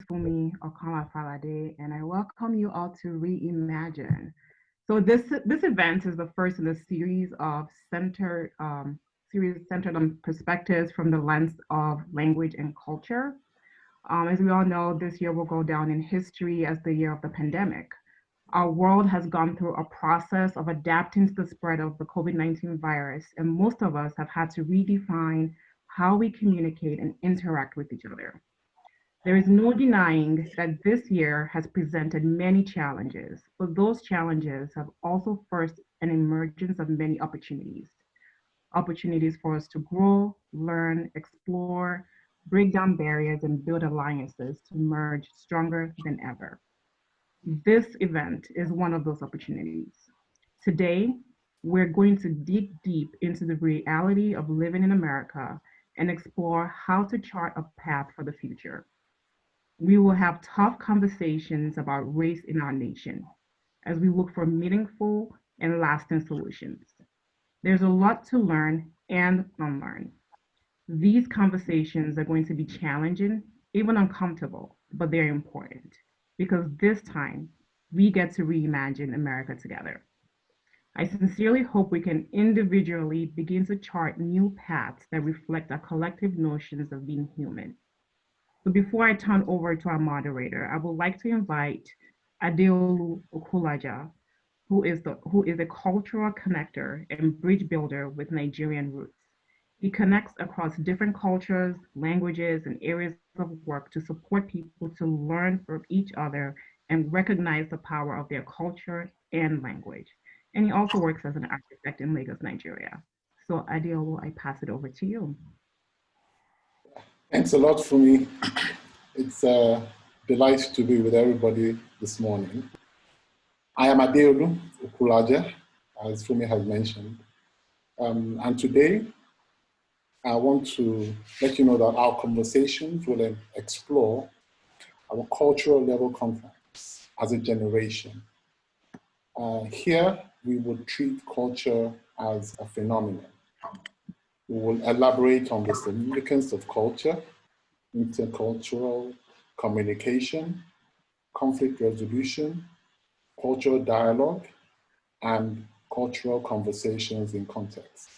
Fumi Okama Falade, and I welcome you all to Reimagine. So this event is the first in a series centered on perspectives from the lens of language and culture. As we all know, this year will go down in history as the year of the pandemic. Our world has gone through a process of adapting to the spread of the COVID-19 virus, and most of us have had to redefine how we communicate and interact with each other. There is no denying that this year has presented many challenges, but those challenges have also forced an emergence of many opportunities for us to grow, learn, explore, break down barriers, and build alliances to emerge stronger than ever. This event is one of those opportunities. Today, we're going to dig deep into the reality of living in America and explore how to chart a path for the future. We will have tough conversations about race in our nation as we look for meaningful and lasting solutions. There's a lot to learn and unlearn. These conversations are going to be challenging, even uncomfortable, but they're important because this time we get to reimagine America together. I sincerely hope we can individually begin to chart new paths that reflect our collective notions of being human. So before I turn over to our moderator, I would like to invite Adeolu Okulaja, who is a cultural connector and bridge builder with Nigerian roots. He connects across different cultures, languages, and areas of work to support people to learn from each other and recognize the power of their culture and language. And he also works as an architect in Lagos, Nigeria. So Adeolu, I pass it over to you. Thanks a lot, Fumi. It's a delight to be with everybody this morning. I am Adeolu Okulaja, as Fumi has mentioned. And today, I want to let you know that our conversations will explore our cultural level conference as a generation. Here, we would treat culture as a phenomenon. We will elaborate on the significance of culture, intercultural communication, conflict resolution, cultural dialogue, and cultural conversations in context.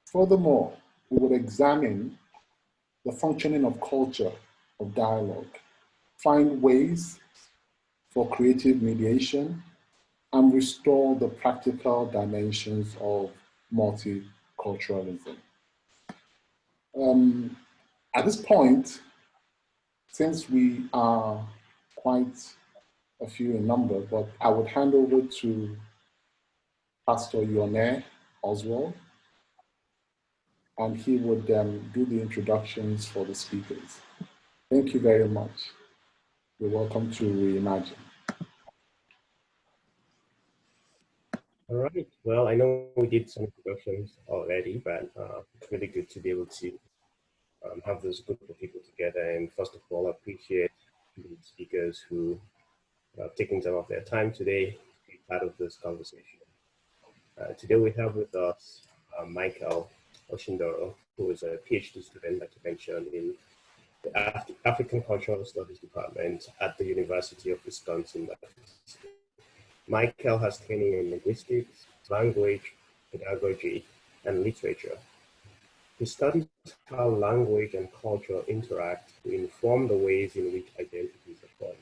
Furthermore, we will examine the functioning of culture, of dialogue, find ways for creative mediation, and restore the practical dimensions of multiculturalism. At this point, since we are quite a few in number, but I would hand over to Pastor Yone Oswald, and he would do the introductions for the speakers. Thank you very much. You're welcome to Reimagine. All right, well, I know we did some introductions already, but it's really good to be able to have this group of people together. And first of all, I appreciate the speakers who have taken some of their time today to be part of this conversation. Today we have with us Michael Oshindoro, who is a PhD student, like you mentioned, in the African Cultural Studies Department at the University of Wisconsin. Michael has training in linguistics, language, pedagogy, and literature. He studies how language and culture interact to inform the ways in which identities are formed.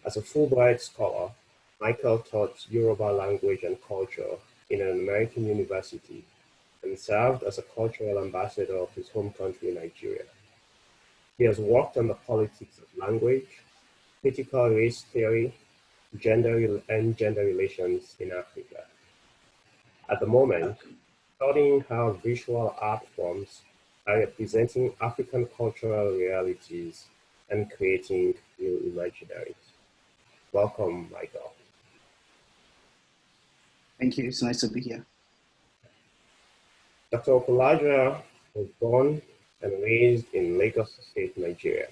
As a Fulbright scholar, Michael taught Yoruba language and culture in an American university and served as a cultural ambassador of his home country, Nigeria. He has worked on the politics of language, critical race theory, gender relations in Africa. At the moment, studying how visual art forms are representing African cultural realities and creating new imaginaries. Welcome, Michael. Thank you. It's nice to be here. Dr. Okulaja was born and raised in Lagos State, Nigeria.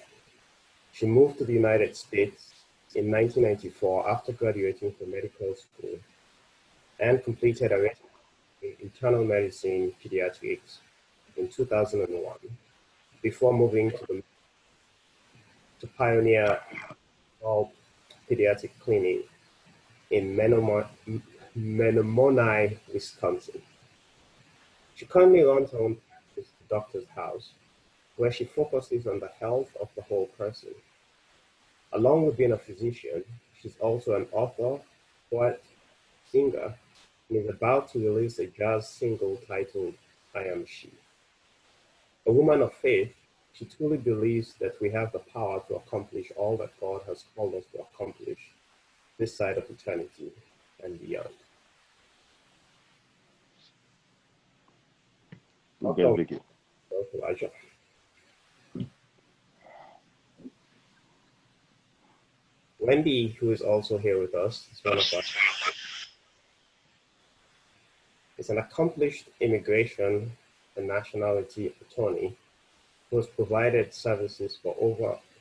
She moved to the United States in 1994 after graduating from medical school and completed a residency in internal medicine pediatrics in 2001 before moving to pioneer all pediatric clinic in Menomonee, Wisconsin. She currently runs her own practice, The Doctor's House, where she focuses on the health of the whole person. Along with being a physician, she's also an author, poet, singer, and is about to release a jazz single titled I Am She. A woman of faith, she truly believes that we have the power to accomplish all that God has called us to accomplish this side of eternity and beyond. Okay, Vicky. Elijah. Wendy, who is also here with us, is one of us. Is an accomplished immigration and nationality attorney who has provided services for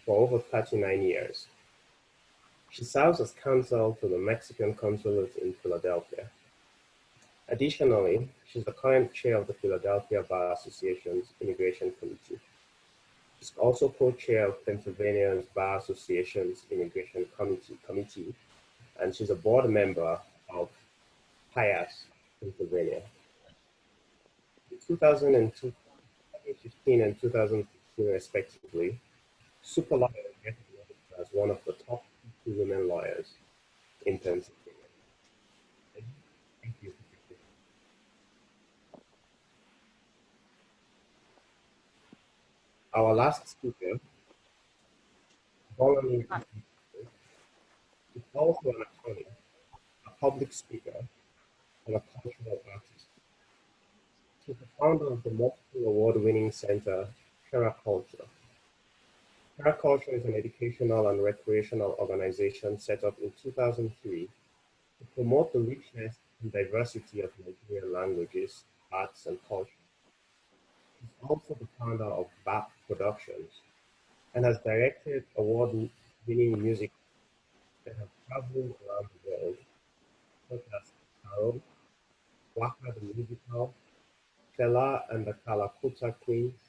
over 39 years. She serves as counsel to the Mexican consulate in Philadelphia. Additionally, she's the current chair of the Philadelphia Bar Association's Immigration Committee. She's also co-chair of Pennsylvania's Bar Association's Immigration Committee, and she's a board member of PIAS, Pennsylvania. In 2015 and 2016, respectively, Super Lawyer was recognized as one of the top 50 women lawyers in Pennsylvania. Thank you. Our last speaker, Bonnie, is also an attorney, a public speaker, and a cultural artist. She's the founder of the multiple award-winning center, Intercultural. Intercultural is an educational and recreational organization set up in 2003 to promote the richness and diversity of Nigerian languages, arts, and culture. She's also the founder of BAP Productions and has directed award-winning music that have traveled around the world, such as Carol, Waka the Musical, Fela and the Kalakuta Queens,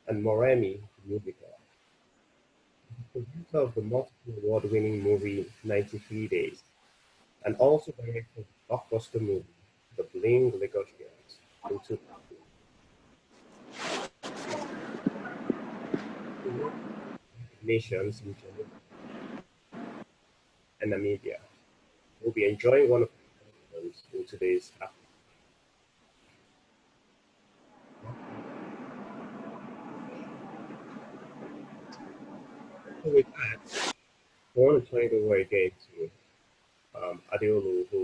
and Moremi the Musical. The producer of the multiple award-winning movie 93 Days, and also directed the blockbuster movie The Bling Lagosians in 2000. Nations in Jamaica and Namibia. We'll be enjoying one of the programs in today's afternoon. So with that, I want to turn it over again to Adeolu, who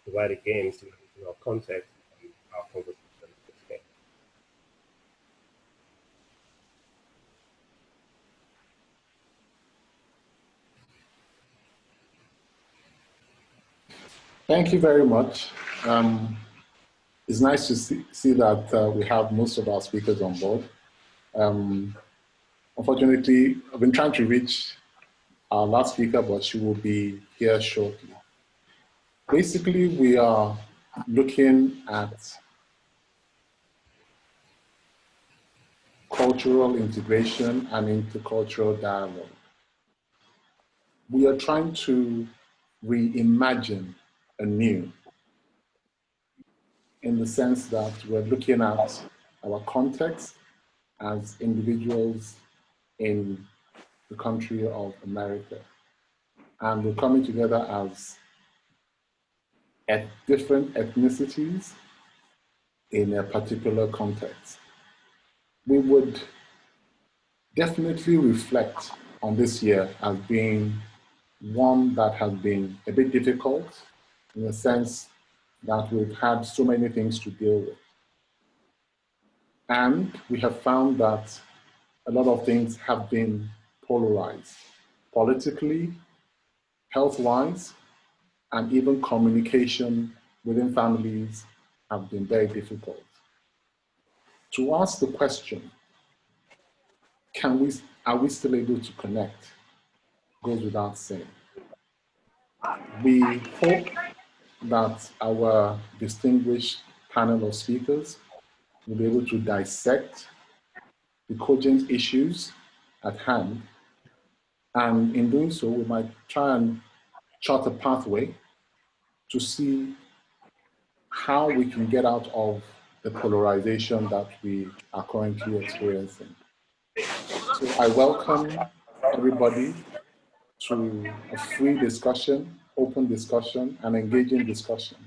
provided again some additional context on our conversation today. Thank you very much. It's nice to see that we have most of our speakers on board. Unfortunately, I've been trying to reach our last speaker, but she will be here shortly. Basically, we are looking at cultural integration and intercultural dialogue. We are trying to reimagine anew, in the sense that we're looking at our context as individuals in the country of America. And we're coming together as different ethnicities in a particular context. We would definitely reflect on this year as being one that has been a bit difficult, in the sense that we've had so many things to deal with. And we have found that a lot of things have been polarized, politically, health-wise, and even communication within families have been very difficult. To ask the question, are we still able to connect, goes without saying. We hope that our distinguished panel of speakers will be able to dissect the cogent issues at hand And in doing so, we might try and chart a pathway to see how we can get out of the polarization that we are currently experiencing. So I welcome everybody to a free discussion, open discussion, and engaging discussion.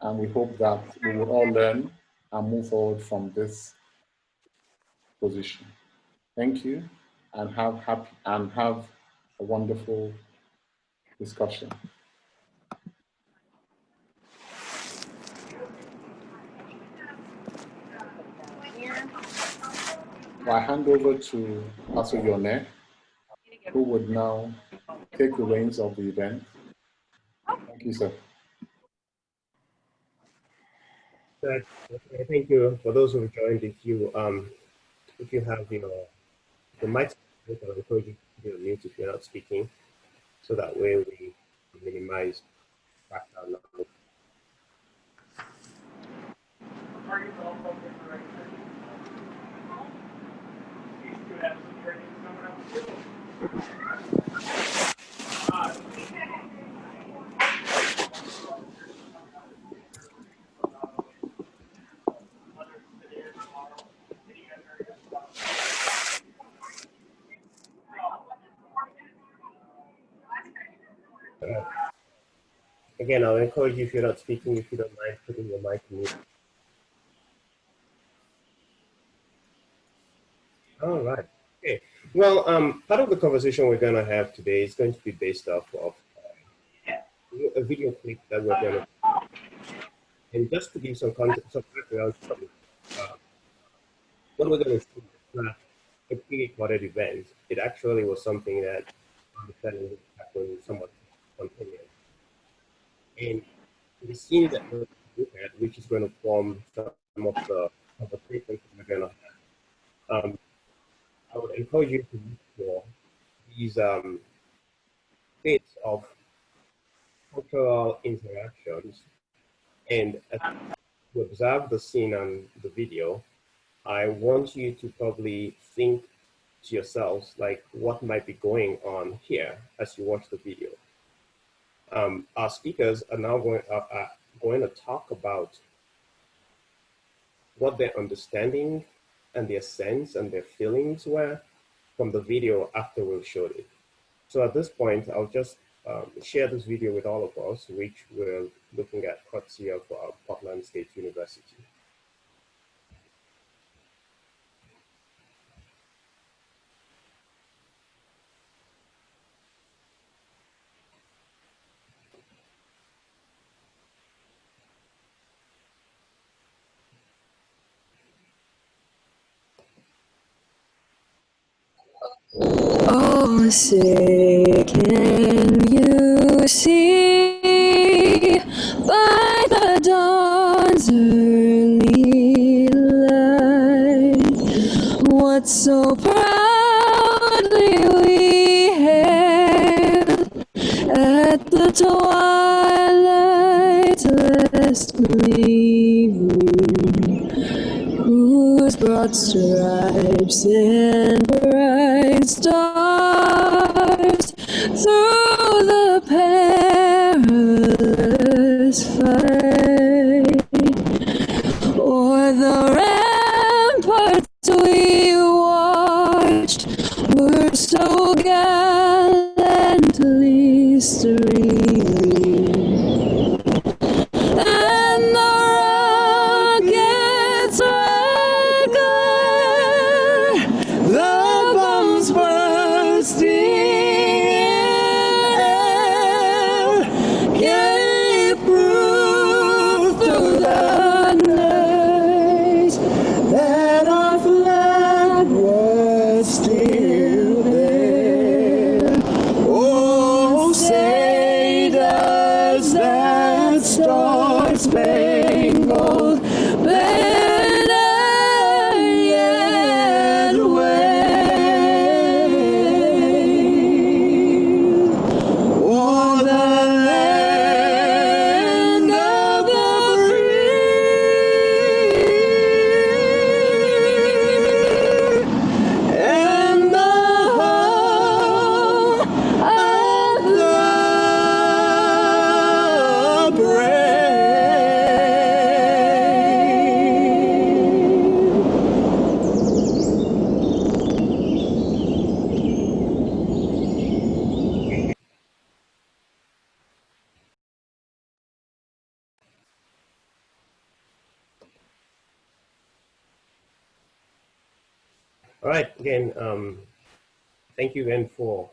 And we hope that we will all learn and move forward from this position. Thank you, and have a wonderful discussion. I hand over to Pastor Yone, who would now take the reins of the event. Thank you, sir. Thank you for those who have joined. If you have the mic, I encourage you to be mute if you're not speaking, so that way we minimize background noise. Again, I'll encourage you, if you're not speaking, if you don't mind putting your mic mute. All right. Okay. Well, part of the conversation we're going to have today is going to be based off of a video clip that we're going to. And just to give some context, some background, what we're going to see is not a pre-recorded event. It actually was something that understanding happened somewhat spontaneous. And the scene that we're looking at, which is going to form some of the conversations we're going to have, I would encourage you to look for these bits of cultural interactions. And as you observe the scene on the video, I want you to probably think to yourselves, like, what might be going on here as you watch the video. Our speakers are now going to talk about what their understanding and their sense and their feelings were from the video after we've showed it. So at this point, I'll just share this video with all of us, which we're looking at courtesy of Portland State University. Oh, say, can you see by the dawn's early light what so proudly we hailed at the twilight's last gleaming, whose broad stripes and bright stars through the perilous fight o'er the ramparts we watched were so gallantly streaming. And the rockets regular, the bombs bursting in air, gave proof through the night that our flag was still there. Oh, say All right, again, thank you again for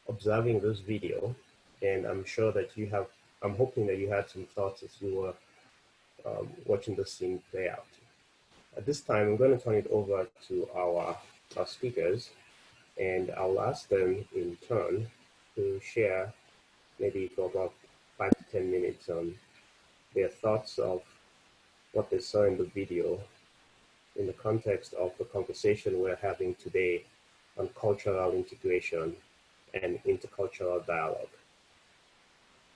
observing this video. And I'm sure that I'm hoping that you had some thoughts as you were watching the scene play out. At this time, I'm going to turn it over to our speakers, and I'll ask them in turn to share maybe for about 5 to 10 minutes on their thoughts of what they saw in the video in the context of the conversation we're having today on cultural integration and intercultural dialogue.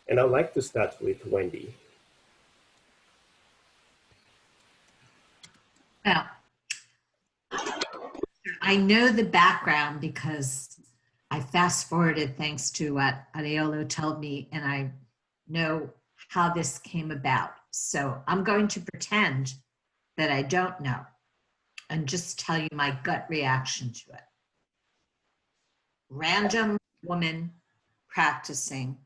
And I'd like to start with Wendy. Well, I know the background because I fast forwarded thanks to what Adeolu told me, and I know how this came about. So I'm going to pretend that I don't know and just tell you my gut reaction to it. Random woman practicing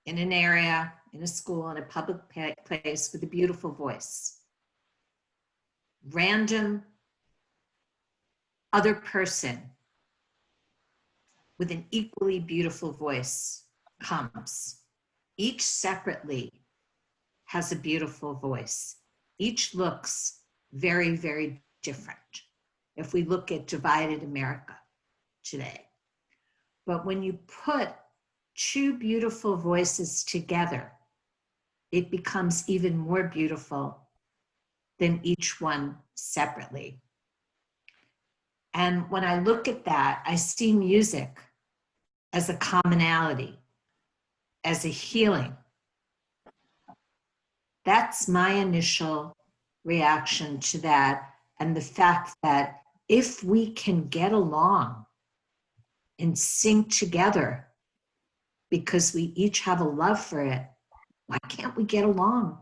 in an area, in a school, in a public place with a beautiful voice. Random other person with an equally beautiful voice comes. Each separately has a beautiful voice. Each looks very, very different if we look at divided America today. But when you put two beautiful voices together, it becomes even more beautiful than each one separately. And when I look at that, I see music as a commonality, as a healing. That's my initial reaction to that, and the fact that if we can get along and sing together because we each have a love for it, why can't we get along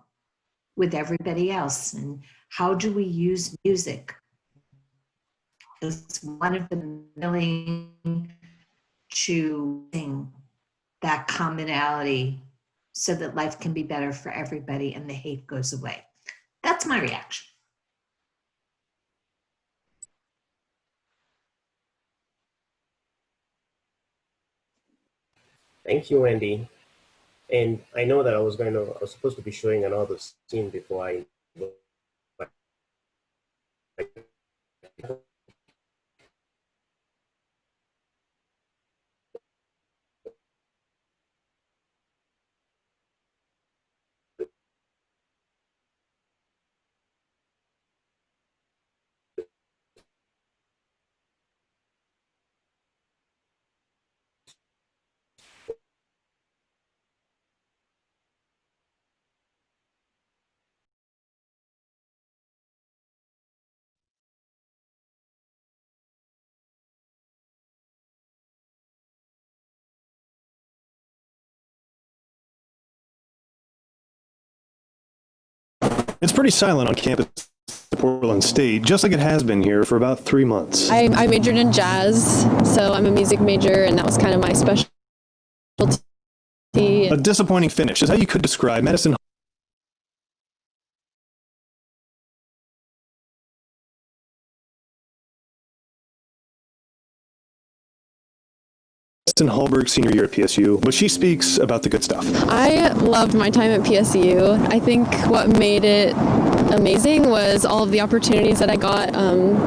with everybody else? And how do we use music as one of the willing to sing that commonality so that life can be better for everybody and the hate goes away? That's my reaction. Thank you, Wendy. And I know that I was supposed to be showing another scene before I It's pretty silent on campus at Portland State, just like it has been here for about 3 months. I majored in jazz, so I'm a music major, and that was kind of my specialty. A disappointing finish is how you could describe Madison Hallberg senior year at PSU, but she speaks about the good stuff. I loved my time at PSU. I think what made it amazing was all of the opportunities that I got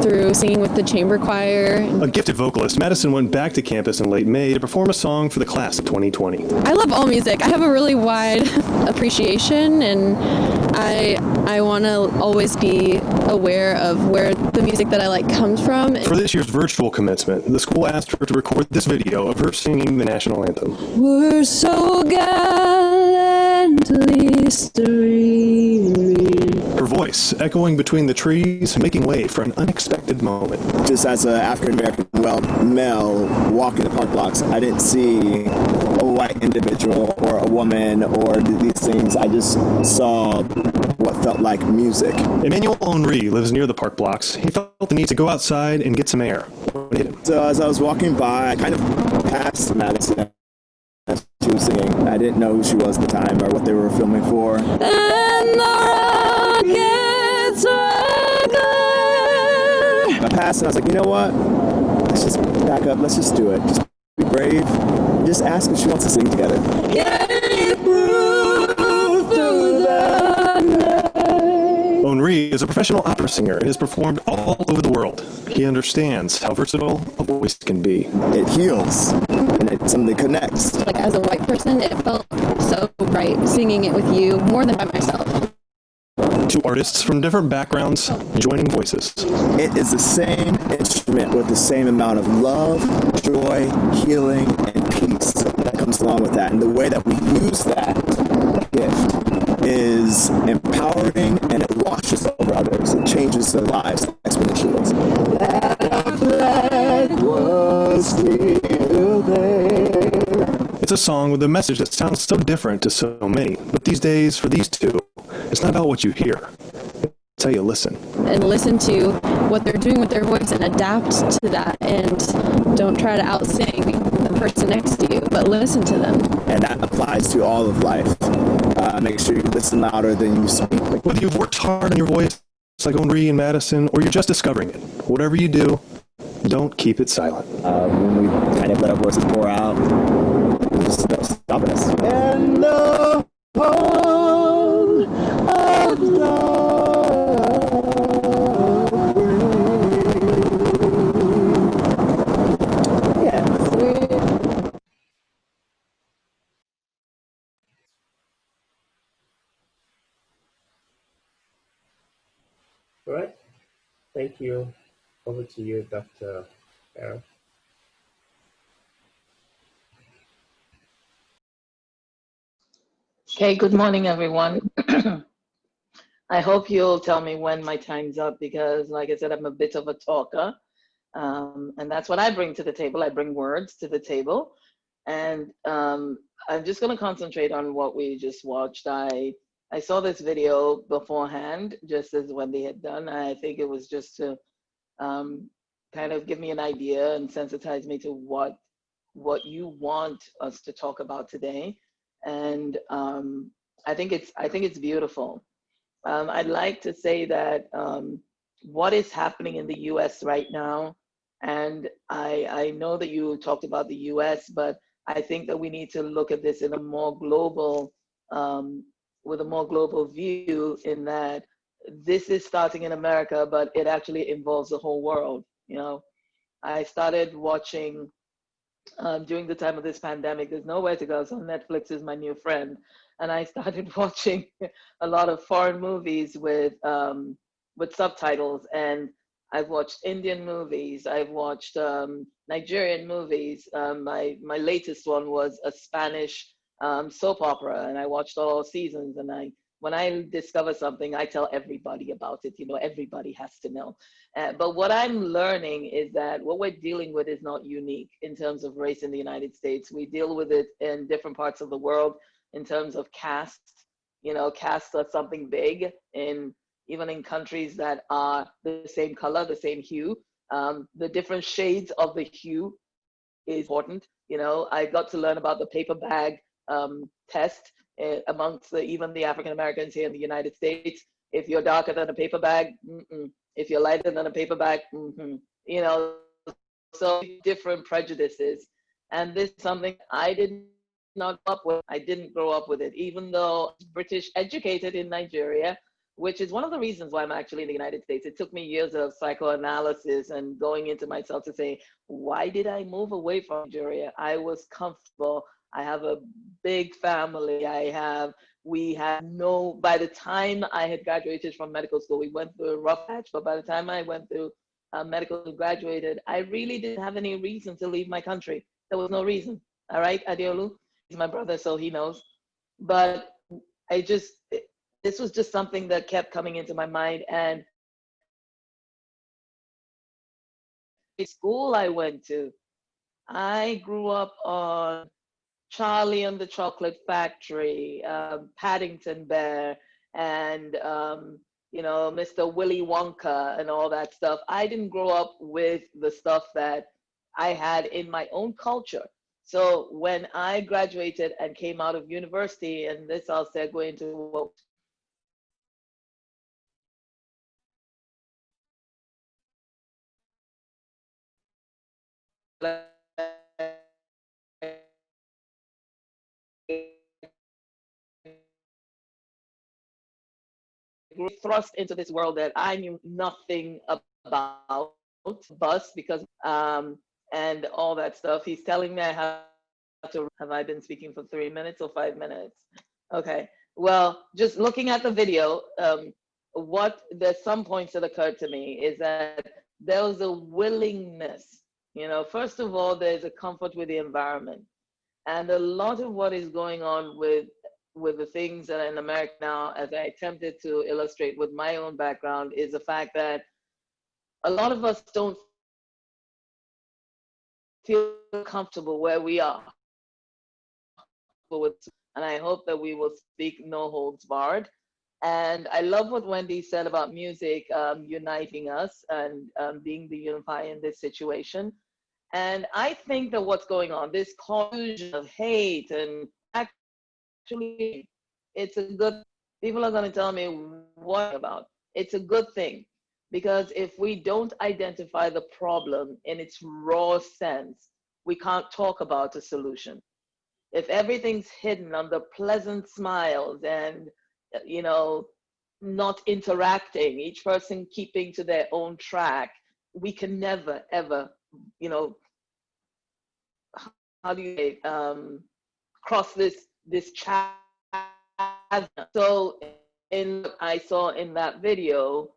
through singing with the chamber choir. A gifted vocalist, Madison went back to campus in late May to perform a song for the class of 2020. I love all music. I have a really wide appreciation, and I want to always be aware of where the music that I like comes from. For this year's virtual commencement, the school asked her to record this video of her singing the national anthem. We're so gallantly streaming. Her voice echoing between the trees, making way for an unexpected moment. Just as an African-American male walking the park blocks, I didn't see a white individual or a woman or these things. I just saw what felt like music. Emmanuel Henry lives near the park blocks. He felt the need to go outside and get some air. So as I was walking by, I kind of passed Madison as she was singing. I didn't know who she was at the time or what they were filming for. And the rockets were glad. class, and I was like, you know what? Let's just back up. Let's just do it. Just be brave. And just ask if she wants to sing together. Henri is a professional opera singer and has performed all over the world. He understands how versatile a voice can be. It heals, and it's something that connects. Like as a white person, it felt so right singing it with you more than by myself. Two artists from different backgrounds joining voices. It is the same instrument with the same amount of love, joy, healing, and peace that comes along with that. And the way that we use that gift is empowering, and it washes over others. It changes their lives exponentially. That flag was still there. It's a song with a message that sounds so different to so many. But these days, for these two, it's not about what you hear. It's how you listen. And listen to what they're doing with their voice and adapt to that. And don't try to outsing the person next to you, but listen to them. And that applies to all of life. Make sure you listen louder than you speak. Whether you've worked hard on your voice, like Henri and Madison, or you're just discovering it, whatever you do, don't keep it silent. When we kind of let our voices pour out, just stop us. And the whole of All right. Thank you. Over to you, Dr. Aaron. Okay, good morning, everyone. I hope you'll tell me when my time's up because, like I said, I'm a bit of a talker. And that's what I bring to the table. I bring words to the table. And I'm just going to concentrate on what we just watched. I saw this video beforehand, just as Wendy had done. I think it was just to kind of give me an idea and sensitize me to what you want us to talk about today. And I think it's beautiful. I'd like to say that what is happening in the U.S. right now, and I know that you talked about the U.S., but I think that we need to look at this in a more global, with a more global view, in that this is starting in America, but it actually involves the whole world. You know, I started watching during the time of this pandemic. There's nowhere to go, so Netflix is my new friend, and I started watching a lot of foreign movies with subtitles. And I've watched Indian movies. I've watched Nigerian movies. My latest one was a Spanish soap opera, and I watched all seasons. And when I discover something, I tell everybody about it. You know, everybody has to know. But what I'm learning is that what we're dealing with is not unique in terms of race in the United States. We deal with it in different parts of the world in terms of caste. You know, castes are something big even in countries that are the same color, the same hue. The different shades of the hue is important. You know, I got to learn about the paper bag test amongst even the African Americans here in the United States. If you're darker than a paper bag, if you're lighter than a paper bag, you know, so different prejudices. And this is something I did not grow up with. I didn't grow up with it, even though I was British educated in Nigeria, which is one of the reasons why I'm actually in the United States. It took me years of psychoanalysis and going into myself to say, why did I move away from Nigeria? I was comfortable. I have a big family. By the time I had graduated from medical school, we went through a rough patch, but by the time I went through medical and graduated, I really didn't have any reason to leave my country. There was no reason. All right, Adeolu, he's my brother, so he knows. But this was just something that kept coming into my mind. And the school I went to, I grew up on Charlie and the Chocolate Factory, Paddington Bear, and you know, Mr. Willy Wonka and all that stuff. I didn't grow up with the stuff that I had in my own culture. So when I graduated and came out of university, and this I'll segue into what thrust into this world that I knew nothing about, bus because and all that stuff. He's telling me I have I been speaking for 3 minutes or 5 minutes? Okay. Well, just looking at the video, there's some points that occurred to me is that there was a willingness, first of all, there's a comfort with the environment. And a lot of what is going on with the things that are in America now, as I attempted to illustrate with my own background, is the fact that a lot of us don't feel comfortable where we are. And I hope that we will speak no holds barred. And I love what Wendy said about music uniting us and being the unifier in this situation. And I think that what's going on, this confusion of hate, and actually, it's a good, people are going to tell me what about. It's a good thing, because if we don't identify the problem in its raw sense, we can't talk about a solution. If everything's hidden under pleasant smiles and, not interacting, each person keeping to their own track, we can never, ever, how do you say, cross this chasm. So I saw in that video,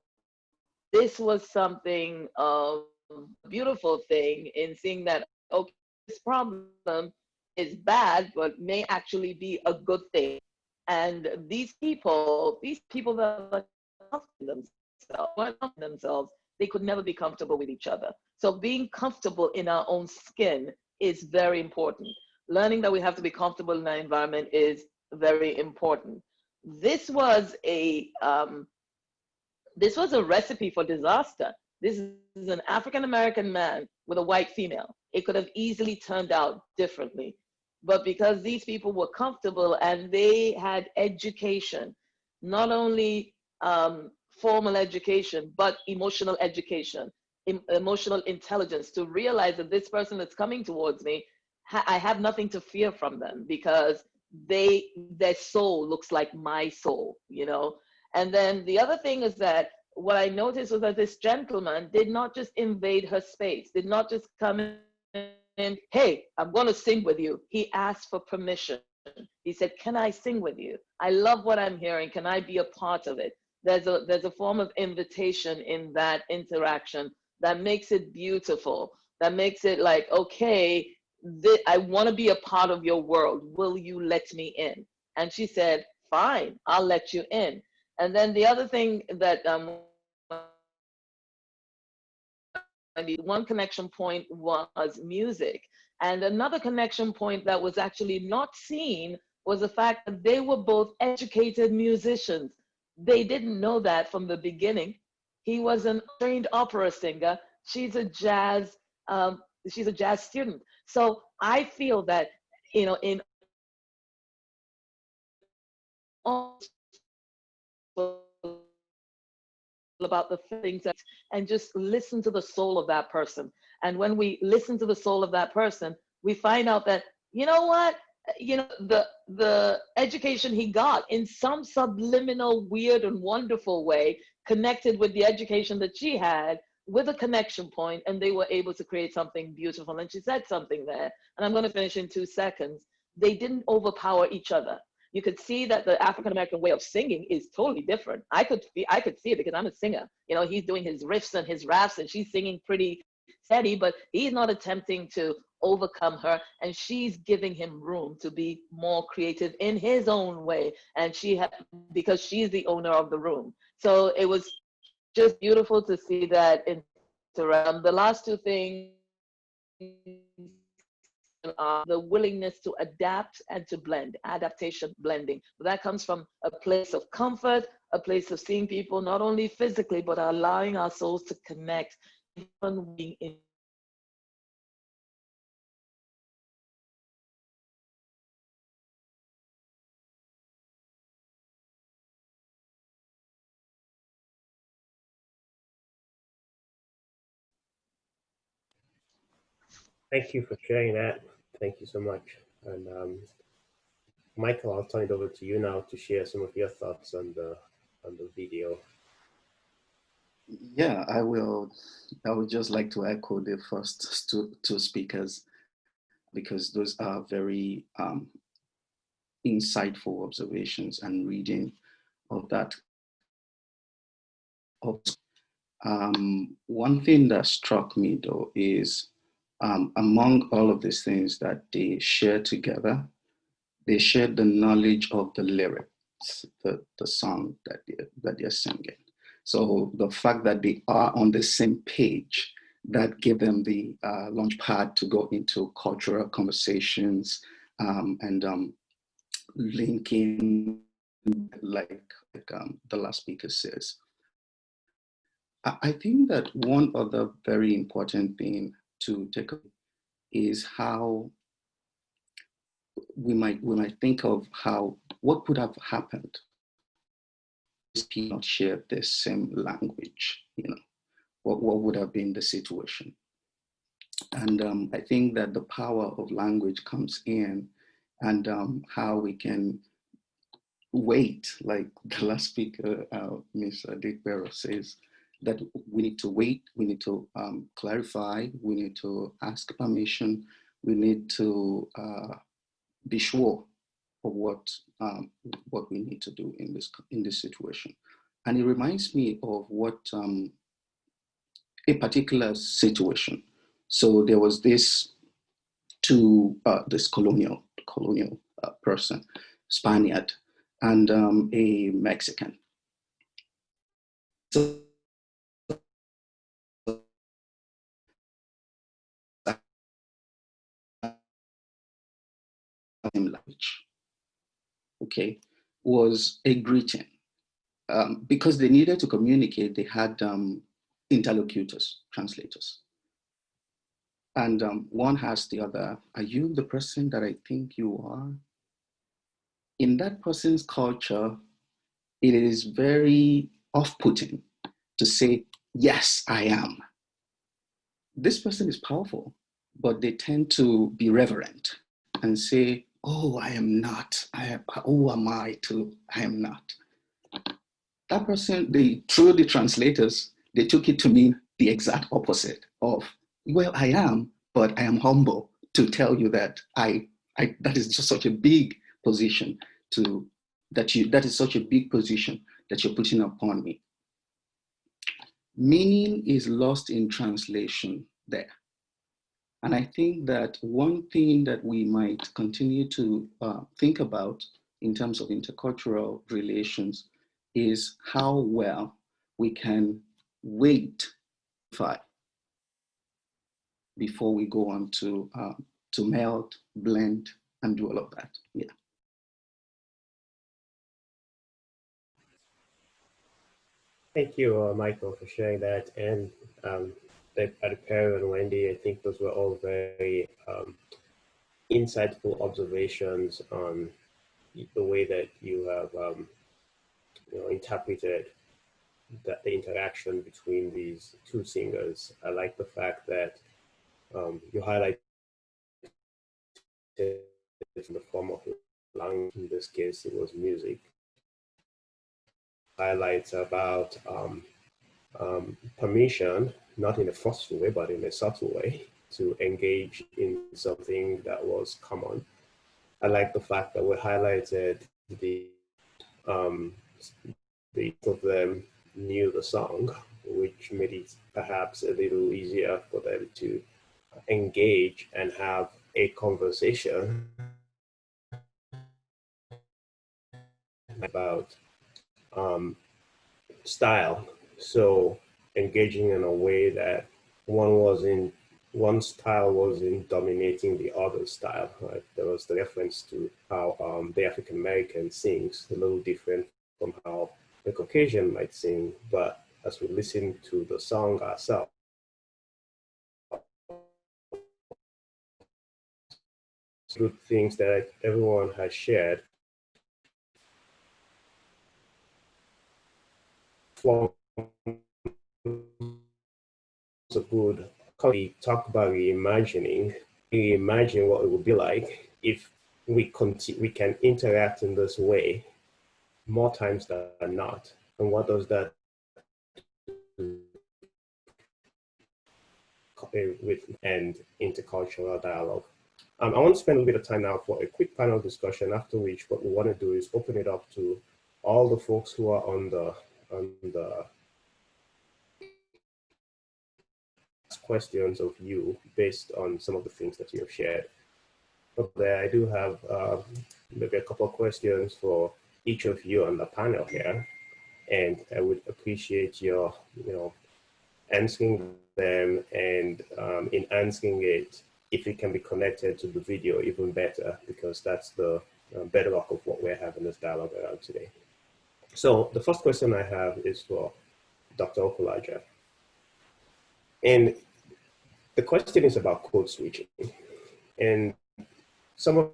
this was something of a beautiful thing in seeing that, okay, this problem is bad, but may actually be a good thing. And these people that are comfortable themselves, they could never be comfortable with each other. So being comfortable in our own skin is very important. Learning that we have to be comfortable in our environment is very important. This was a recipe for disaster. This is an African-American man with a white female. It could have easily turned out differently. But because these people were comfortable and they had education, not only formal education, but emotional education, emotional intelligence, to realize that this person that's coming towards me, I have nothing to fear from them, because their soul looks like my soul, And then the other thing is that what I noticed was that this gentleman did not just invade her space, did not just come in, hey, I'm going to sing with you. He asked for permission. He said, can I sing with you? I love what I'm hearing. Can I be a part of it? There's a form of invitation in that interaction that makes it beautiful, that makes it like, okay, I want to be a part of your world. Will you let me in? And she said, fine, I'll let you in. And then the other thing that one connection point was music. And another connection point that was actually not seen was the fact that they were both educated musicians. They didn't know that from the beginning. He was a trained opera singer. She's a jazz student. So I feel that, in about the things and just listen to the soul of that person. And when we listen to the soul of that person, we find out that, the education he got in some subliminal, weird and wonderful way connected with the education that she had, with a connection point, and they were able to create something beautiful. And she said something there, and I'm going to finish in 2 seconds. They didn't overpower each other. You could see that the African-American way of singing is totally different. I could see it because I'm a singer. He's doing his riffs and his raps, and she's singing pretty steady, but he's not attempting to overcome her, and she's giving him room to be more creative in his own way, and because she's the owner of the room. So it was just beautiful to see that. The last 2 things are the willingness to adapt and to blend, adaptation, blending. That comes from a place of comfort, a place of seeing people not only physically, but allowing our souls to connect. Thank you for sharing that. Thank you so much. And Michael, I'll turn it over to you now to share some of your thoughts on the the video. Yeah, I would just like to echo the first two speakers, because those are very insightful observations and reading of that. One thing that struck me though is among all of these things that they share together, they share the knowledge of the lyrics, the song that they're singing. So the fact that they are on the same page, that gave them the launch pad to go into cultural conversations and linking, like the last speaker says. I think that one other very important thing to take away is how we might think of what could have happened if people not shared the same language. What would have been the situation? And I think that the power of language comes in, and how we can wait, like the last speaker, Ms. Dickbero says, that we need to wait, we need to clarify, we need to ask permission, we need to be sure of what we need to do in this situation. And it reminds me of what a particular situation. So there was this colonial person, Spaniard, and a Mexican. So language, okay, was a greeting. Because they needed to communicate, they had interlocutors, translators. And one asked the other, "Are you the person that I think you are?" In that person's culture, it is very off-putting to say, "Yes, I am." This person is powerful, but they tend to be reverent and say, "Oh, I am not. Who am I to? I am not." That person, through the translators, they took it to mean the exact opposite of, "Well, I am, but I am humble to tell you that that is just such a big position that is such a big position that you're putting upon me." Meaning is lost in translation there. And I think that one thing that we might continue to think about in terms of intercultural relations is how well we can wait before we go on to meld, blend, and do all of that. Yeah. Thank you, Michael, for sharing that. And Adipero and Wendy, I think those were all very insightful observations on the way that you have interpreted the interaction between these two singers. I like the fact that you highlight in the form of language. In this case, it was music. Highlights about permission, not in a forceful way, but in a subtle way, to engage in something that was common. I like the fact that we highlighted each of them knew the song, which made it perhaps a little easier for them to engage and have a conversation about style. So engaging in a way that one style wasn't dominating the other style. Right? There was the reference to how the African American sings a little different from how the Caucasian might sing, but as we listen to the song ourselves, good things that everyone has shared. For a good, we talk about reimagine what it would be like if we can interact in this way more times than not. and what does that do with and intercultural dialogue. I want to spend a little bit of time now for a quick panel discussion, after which what we want to do is open it up to all the folks who are on the questions of you based on some of the things that you have shared. But there I do have maybe a couple of questions for each of you on the panel here, and I would appreciate your, answering them, and in answering it, if it can be connected to the video, even better, because that's the bedrock of what we're having this dialogue around today. So the first question I have is for Dr. Okulaja. And the question is about code switching. And some of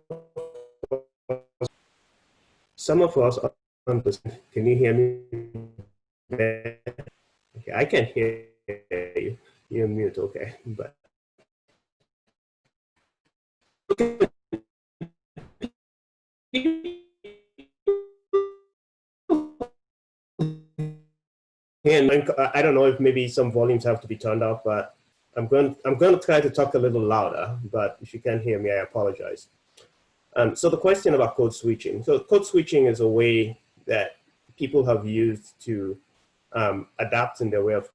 us understand. Can you hear me? Okay, I can hear you. You're mute, okay. But and I don't know if maybe some volumes have to be turned up, but I'm going to try to talk a little louder, but if you can't hear me, I apologize. So the question about code switching. So code switching is a way that people have used to adapt in their way of,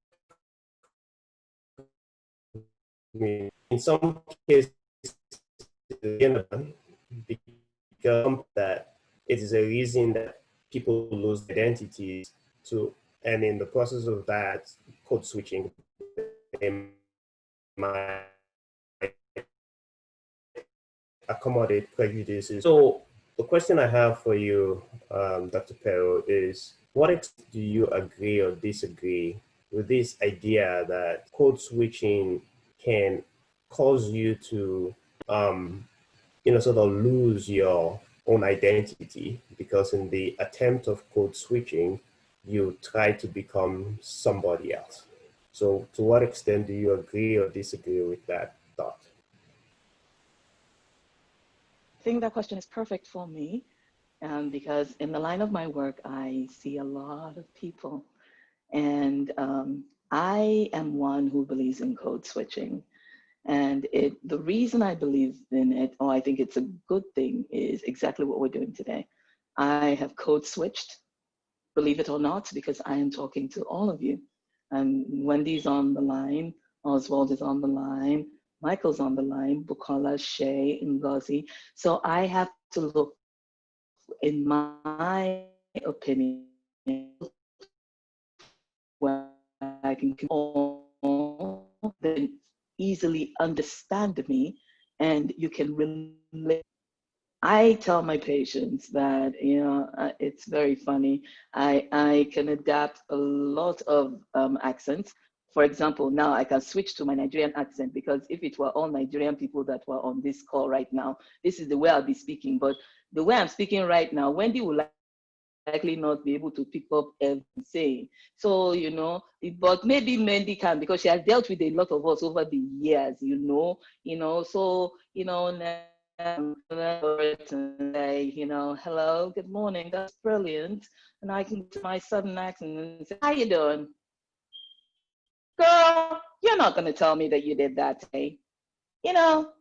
in some cases, because that it is a reason that people lose identities to, and in the process of that, code switching, they might accommodate prejudices. So the question I have for you, Dr. Pero, is what extent do you agree or disagree with this idea that code switching can cause you to, sort of lose your own identity, because in the attempt of code switching, you try to become somebody else. So to what extent do you agree or disagree with that thought? I think that question is perfect for me, because in the line of my work, I see a lot of people, and I am one who believes in code switching. And the reason I believe in it, or I think it's a good thing, is exactly what we're doing today. I have code switched, believe it or not, because I am talking to all of you. And Wendy's on the line, Oswald is on the line, Michael's on the line, Bukola, Shay, Ngozi. So I have to look, in my opinion, where I can then easily understand me, and you can relate. I tell my patients that, it's very funny. I can adapt a lot of accents. For example, now I can switch to my Nigerian accent, because if it were all Nigerian people that were on this call right now, this is the way I'll be speaking. But the way I'm speaking right now, Wendy will likely not be able to pick up everything I'm saying. So, but maybe Mandy can, because she has dealt with a lot of us over the years, so, and say, hello, good morning, that's brilliant. And I can do my southern accent and say, how you doing? Girl, you're not going to tell me that you did that today. No.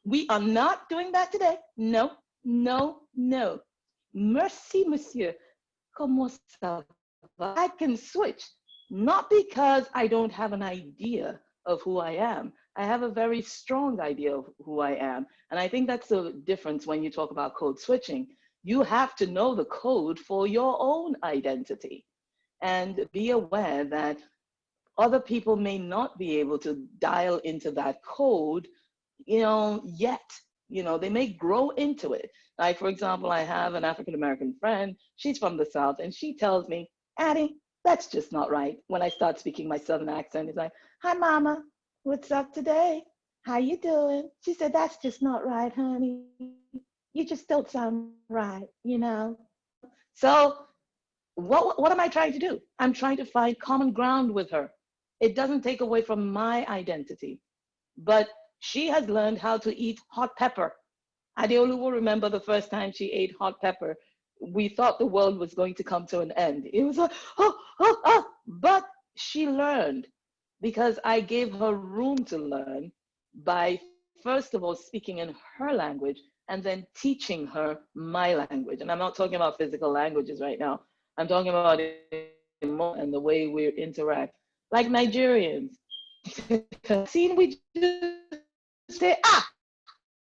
We are not doing that today. No. Merci, monsieur. Comment ça va? I can switch, not because I don't have an idea of who I am. I have a very strong idea of who I am. And I think that's the difference when you talk about code switching. You have to know the code for your own identity and be aware that other people may not be able to dial into that code, yet. They may grow into it. Like, for example, I have an African-American friend, she's from the South, and she tells me, Addie, that's just not right. When I start speaking my Southern accent, it's like, hi, mama, what's up today? How you doing? She said, that's just not right, honey. You just don't sound right, So what am I trying to do? I'm trying to find common ground with her. It doesn't take away from my identity, but she has learned how to eat hot pepper. Adeolu will remember the first time she ate hot pepper. we thought the world was going to come to an end. It was like, but she learned because I gave her room to learn by, first of all, speaking in her language and then teaching her my language. And I'm not talking about physical languages right now. I'm talking about and the way we interact, like Nigerians. See, we just say,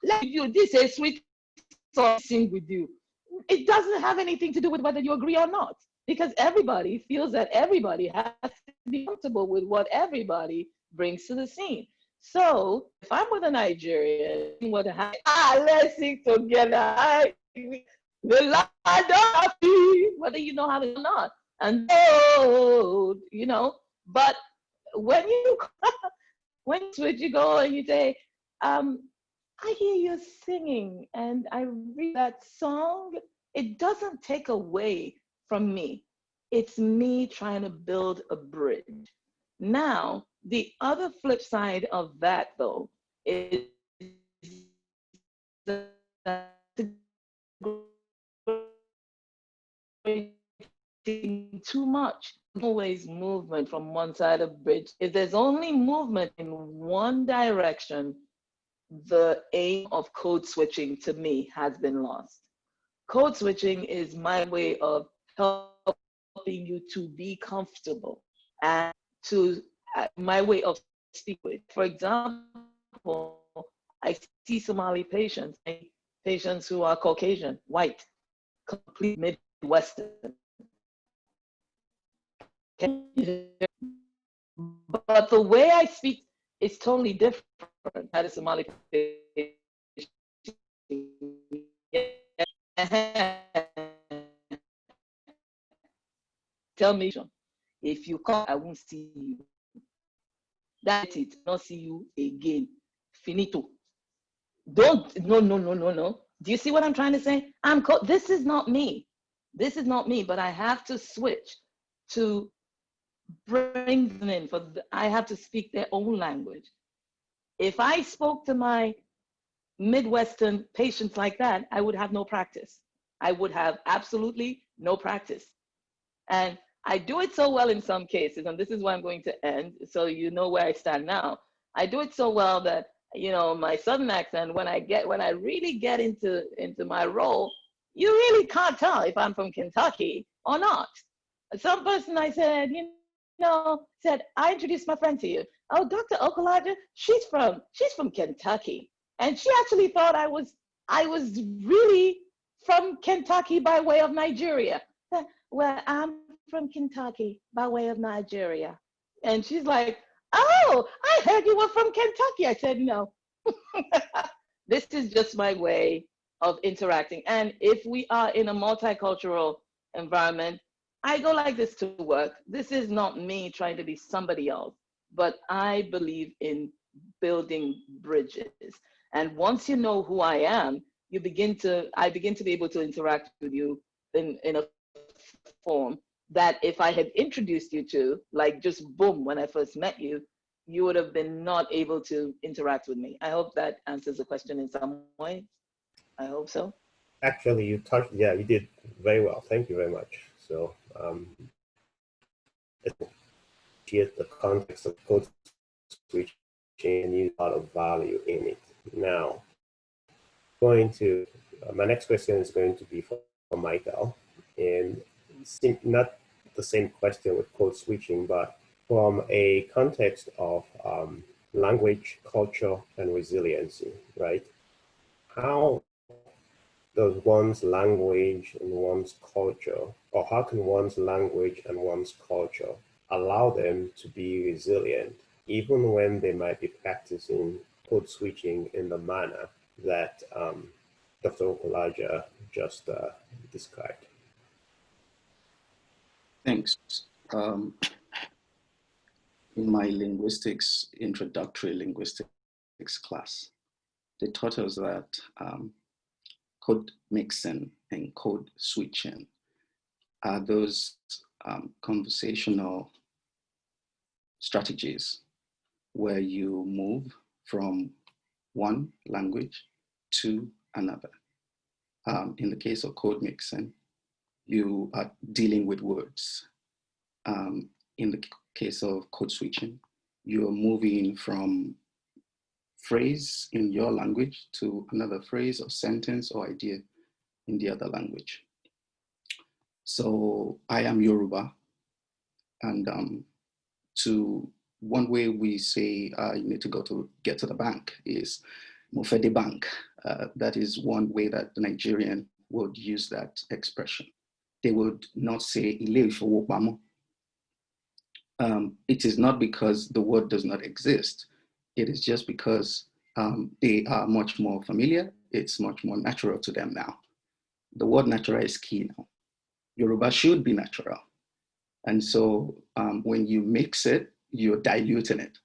let you, this is sweet sing with you. It doesn't have anything to do with whether you agree or not, because everybody feels that everybody has to be comfortable with what everybody brings to the scene. So if I'm with a Nigerian, what let's sing together. Whether you know how to or not. And you know, but when you when you switch, you go and you say, I hear you singing and I read that song. It doesn't take away from me. It's me trying to build a bridge. Now, the other flip side of that, though, is too much. Always movement from one side of the bridge. If there's only movement in one direction, the aim of code switching to me has been lost. Code switching is my way of helping you to be comfortable and to my way of speaking. For example, I see Somali patients who are Caucasian, white, complete Midwestern. But the way I speak is totally different. That is Somali patient. Tell me, if you come, I won't see you. That's it. Not see you again. Finito. Don't. No. Do you see what I'm trying to say? This is not me. This is not me. But I have to switch to bring them in. I have to speak their own language. If I spoke to my Midwestern patients like that, I would have no practice. I would have absolutely no practice. And I do it so well in some cases, and this is where I'm going to end, so you know where I stand now. I do it so well that, you know, my Southern accent, when I really get into my role, you really can't tell if I'm from Kentucky or not. Some person I said, I introduced my friend to you. Oh, Dr. Okulaja, she's from Kentucky. And she actually thought I was really from Kentucky by way of Nigeria. Well, I'm from Kentucky by way of Nigeria. And she's like, oh, I heard you were from Kentucky. I said, no. This is just my way of interacting. And if we are in a multicultural environment, I go like this to work. This is not me trying to be somebody else, but I believe in building bridges. And once you know who I am, I begin to be able to interact with you in a form that if I had introduced you to, like just boom, when I first met you, you would have been not able to interact with me. I hope that answers the question in some way. I hope so. Actually, you did very well. Thank you very much. So, appreciate the context of code switching and use a lot of value in it. Now, my next question is going to be for Michael, and not the same question with code switching, but from a context of language, culture, and resiliency, right? How does one's language and one's culture, or how can one's language and one's culture allow them to be resilient, even when they might be practicing code switching in the manner that Dr. Okulaja just described? Thanks. In my introductory linguistics class, they taught us that code mixing and code switching are those conversational strategies where you move from one language to another. In the case of code mixing, you are dealing with words. In the case of code switching, you're moving from phrase in your language to another phrase or sentence or idea in the other language. So I am Yoruba, and one way we say you need to get to the bank is Mofede Bank. That is one way that the Nigerian would use that expression. They would not say Ile Ifowopamo. It is not because the word does not exist. It is just because they are much more familiar. It's much more natural to them now. The word natural is key now. Yoruba should be natural. And so when you mix it, you're diluting it.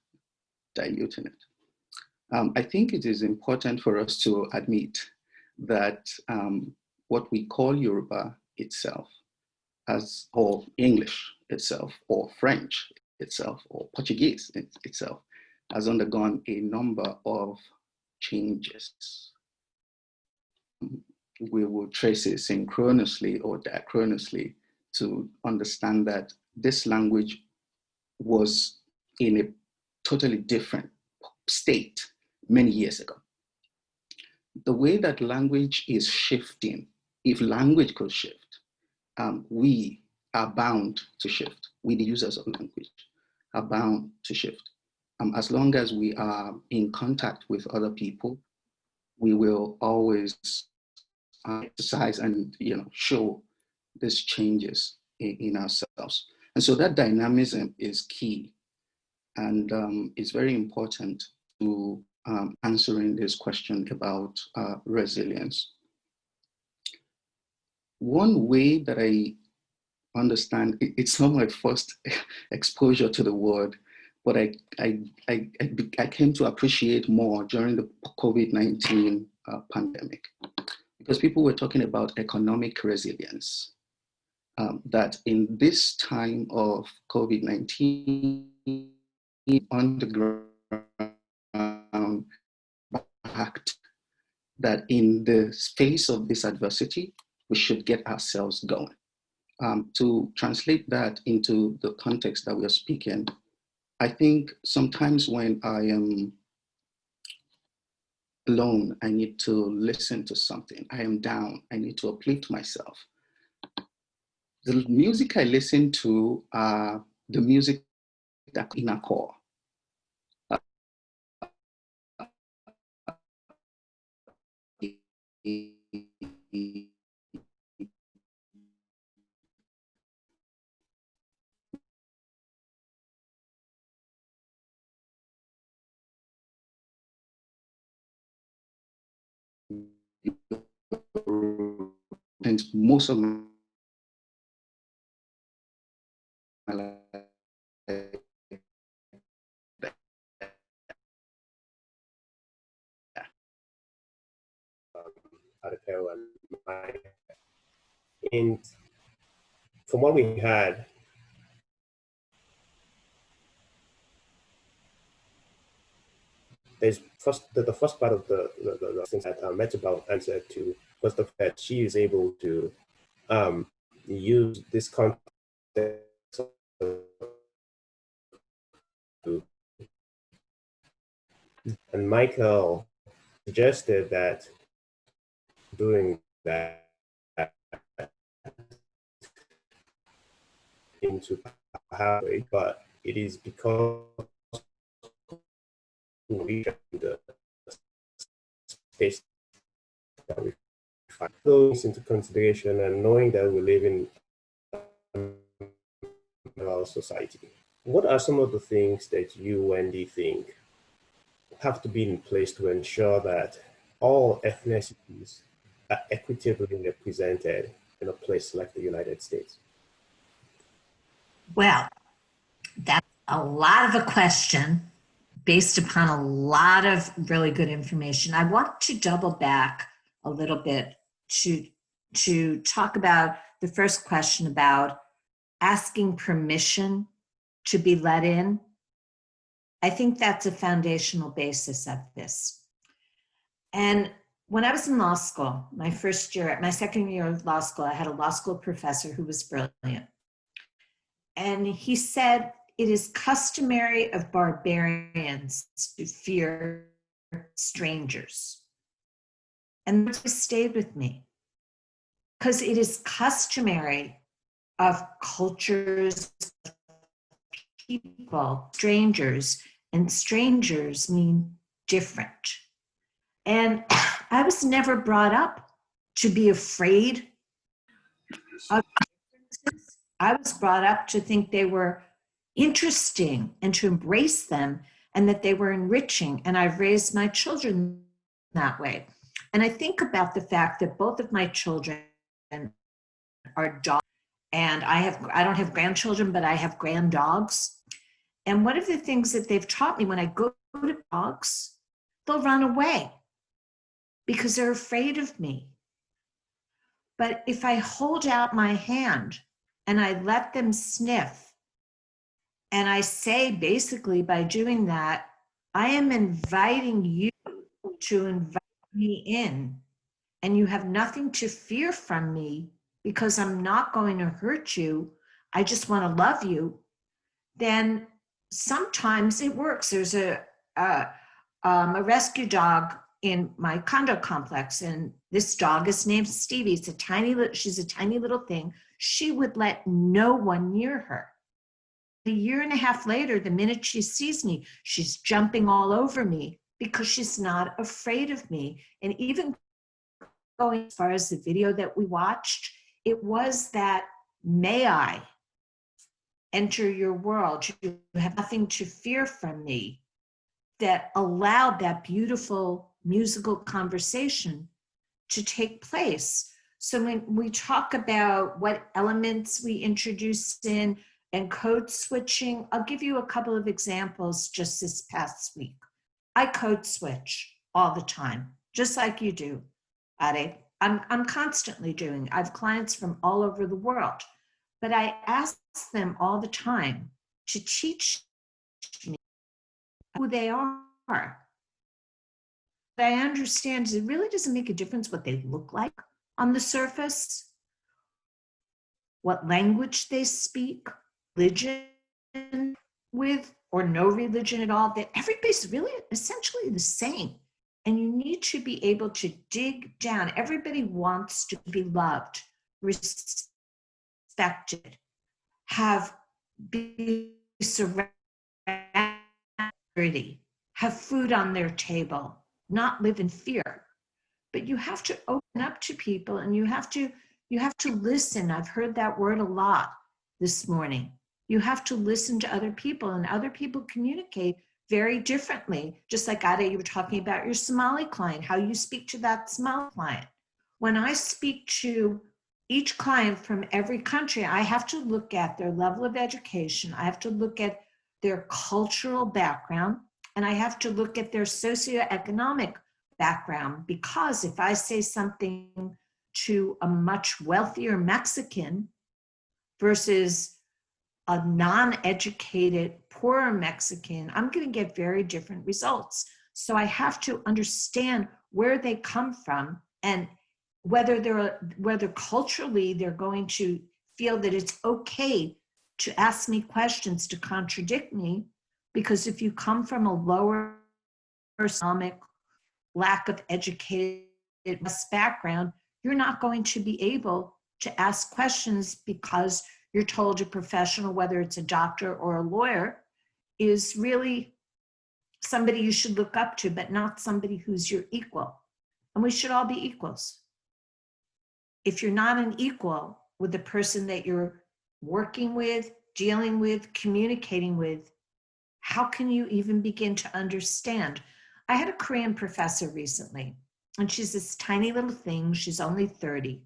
I think it is important for us to admit that what we call Yoruba itself, or English itself, or French itself, or Portuguese itself, has undergone a number of changes. We will trace it synchronously or diachronously to understand that this language was in a totally different state many years ago. The way that language is shifting, if language could shift, we are bound to shift. We, the users of language, are bound to shift. As long as we are in contact with other people, we will always exercise and show these changes in ourselves. And so that dynamism is key, and it's very important to answering this question about resilience. One way that I understand, it's not my first exposure to the word, but I came to appreciate more during the COVID-19 pandemic, because people were talking about economic resilience, that in this time of COVID-19, on the ground, fact that in the face of this adversity, we should get ourselves going. To translate that into the context that we are speaking, I think sometimes when I am alone, I need to listen to something. I am down, I need to uplift myself. The music I listen to are the music that in a core. And most of my life, and from what we had, there's the first part of the things that Metabel answered to was the fact that she is able to use this context and Michael suggested that doing that into halfway, but it is because we the space that we find those into consideration, and knowing that we live in our society. What are some of the things that you, Wendy, think have to be in place to ensure that all ethnicities are equitably represented in a place like the United States? Well, that's a lot of a question based upon a lot of really good information. I want to double back a little bit to talk about the first question about asking permission to be let in. I think that's a foundational basis of this. And When I was in law school, my second year of law school, I had a law school professor who was brilliant. And he said, it is customary of barbarians to fear strangers. And that stayed with me, because it is customary of cultures, people, strangers, and strangers mean different. And I was never brought up to be afraid of differences. I was brought up to think they were interesting and to embrace them and that they were enriching. And I've raised my children that way. And I think about the fact that both of my children are dogs, and I don't have grandchildren, but I have grand dogs. And one of the things that they've taught me, when I go to dogs, they'll run away because they're afraid of me. But if I hold out my hand and I let them sniff, and I say basically by doing that, I am inviting you to invite me in, and you have nothing to fear from me because I'm not going to hurt you. I just want to love you. Then sometimes it works. There's a rescue dog in my condo complex, and this dog is named Stevie. She's a tiny little thing. She would let no one near her. A year and a half later, the minute she sees me, she's jumping all over me because she's not afraid of me. And even going as far as the video that we watched, it was that, may I enter your world? You have nothing to fear from me, that allowed that beautiful musical conversation to take place. So when we talk about what elements we introduce in and code switching, I'll give you a couple of examples just this past week. I code switch all the time, just like you do, Ade. I'm constantly doing. I have clients from all over the world, but I ask them all the time to teach me who they are. What I understand is it really doesn't make a difference what they look like on the surface, what language they speak, religion with or no religion at all, that everybody's really essentially the same. And you need to be able to dig down. Everybody wants to be loved, respected, be surrounded, have food on their table, not live in fear. But you have to open up to people, and you have to listen. I've heard that word a lot this morning. You have to listen to other people, and other people communicate very differently. Just like Ade, you were talking about your Somali client, how you speak to that Somali client. When I speak to each client from every country, I have to look at their level of education. I have to look at their cultural background, and I have to look at their socioeconomic background, because if I say something to a much wealthier Mexican versus a non-educated, poorer Mexican, I'm going to get very different results. So I have to understand where they come from, and whether culturally they're going to feel that it's okay to ask me questions to contradict me. Because if you come from a lower economic, lack of educated background, you're not going to be able to ask questions, because you're told a professional, whether it's a doctor or a lawyer, is really somebody you should look up to, but not somebody who's your equal. And we should all be equals. If you're not an equal with the person that you're working with, dealing with, communicating with, how can you even begin to understand? I had a Korean professor recently, and she's this tiny little thing. She's only 30.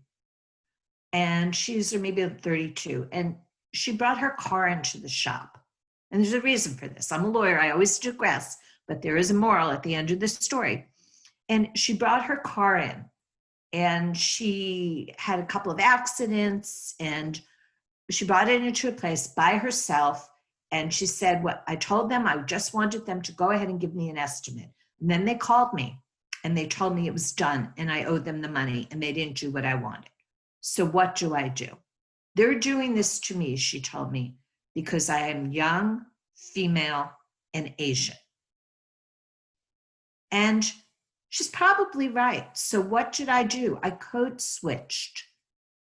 And or maybe 32. And she brought her car into the shop. And there's a reason for this. I'm a lawyer. I always digress, but there is a moral at the end of the story. And she brought her car in, and she had a couple of accidents, and she brought it into a place by herself. And she said, I told them I just wanted them to go ahead and give me an estimate. And then they called me. and they told me it was done and I owed them the money and they didn't do what I wanted. So what do I do? They're doing this to me, she told me, because I am young, female, and Asian. And she's probably right. So what did I do? I code switched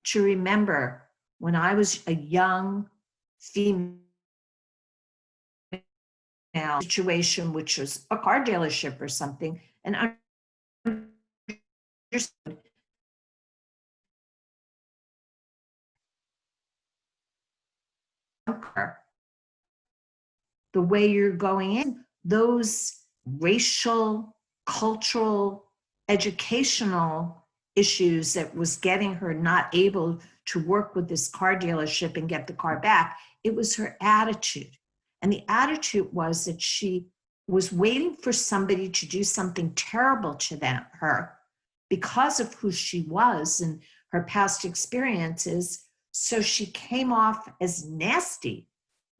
to remember when I was a young female situation, which was a car dealership or something, and I understood the way you're going in, those racial, cultural, educational issues that was getting her not able to work with this car dealership and get the car back. It was her attitude. And the attitude was that she was waiting for somebody to do something terrible to her because of who she was and her past experiences. So she came off as nasty,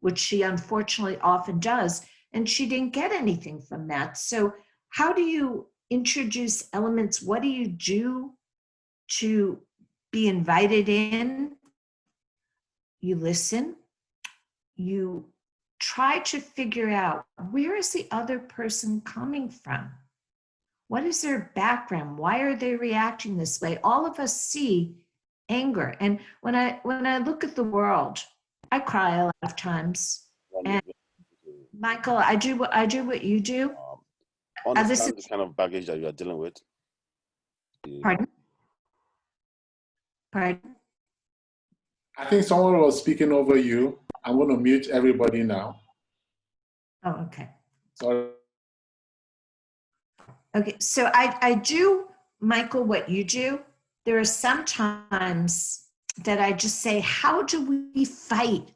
which she unfortunately often does, and she didn't get anything from that. So how do you introduce elements? What do you do to be invited in? You listen, you try to figure out, where is the other person coming from? What is their background? Why are they reacting this way? All of us see anger. And when I look at the world, I cry a lot of times. And Michael, I do what you do. Understand the kind of baggage that you are dealing with. Pardon? Pardon? I think someone was speaking over you. I'm going to mute everybody now. Oh, okay. Sorry. Okay, so I do, Michael, what you do. There are some times that I just say, how do we fight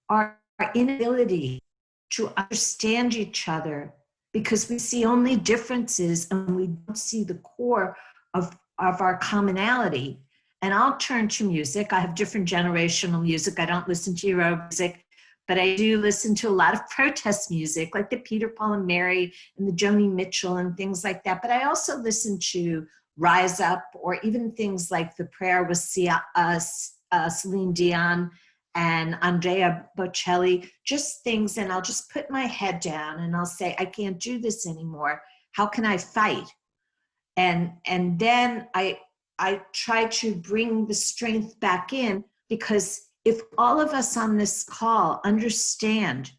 our inability to understand each other, because we see only differences and we don't see the core of our commonality. And I'll turn to music. I have different generational music. I don't listen to Euro music, but I do listen to a lot of protest music, like the Peter, Paul and Mary and the Joni Mitchell and things like that. But I also listen to Rise Up, or even things like The Prayer with Celine Dion and Andrea Bocelli, just things. And I'll just put my head down and I'll say, I can't do this anymore. How can I fight? And then I try to bring the strength back in, because if all of us on this call understand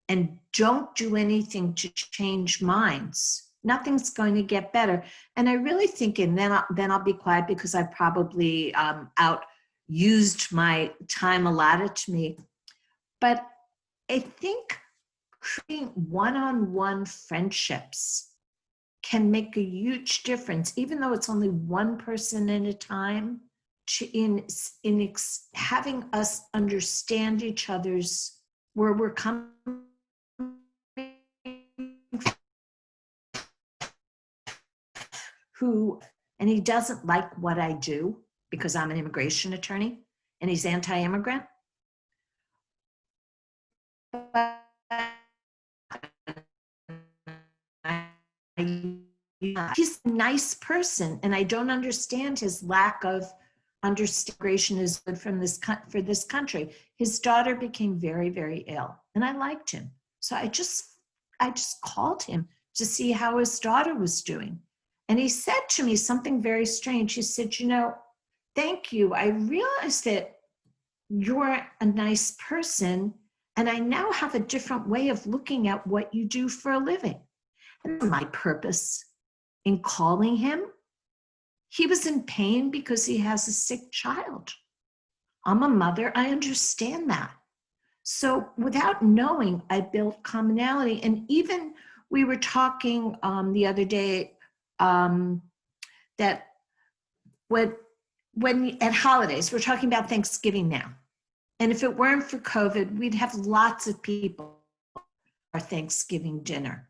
and don't do anything to change minds, nothing's going to get better. And I really think, and then I'll be quiet because I probably outused my time allotted to me. But I think creating one-on-one friendships can make a huge difference, even though it's only one person at a time, in having us understand each other's, where we're coming and he doesn't like what I do because I'm an immigration attorney and he's anti-immigrant. He's a nice person, and I don't understand his lack of understanding is good for this country. His daughter became very, very ill, and I liked him. So I just called him to see how his daughter was doing. And he said to me something very strange. He said, thank you. I realized that you're a nice person, and I now have a different way of looking at what you do for a living. And my purpose in calling him, he was in pain because he has a sick child. I'm a mother, I understand that. So without knowing, I built commonality. And even we were talking the other day that when at holidays, we're talking about Thanksgiving now. And if it weren't for COVID, we'd have lots of people at our Thanksgiving dinner.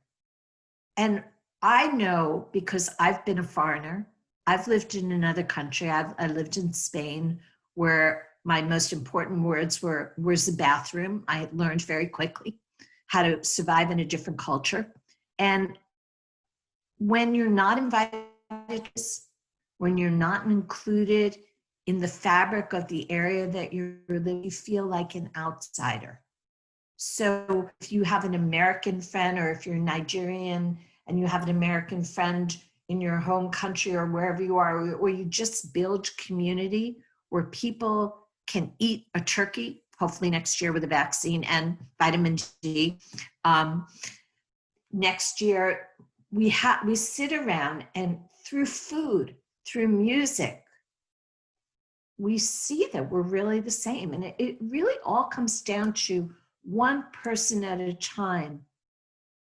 And I know, because I've been a foreigner, I've lived in another country. I lived in Spain, where my most important words were, where's the bathroom? I learned very quickly how to survive in a different culture. And when you're not invited, when you're not included in the fabric of the area that you're living, you feel like an outsider. So if you have an American friend, or if you're Nigerian and you have an American friend in your home country or wherever you are, or you just build community where people can eat a turkey, hopefully next year with a vaccine and vitamin D. Next year, we sit around and through food, through music, we see that we're really the same. And it really all comes down to one person at a time,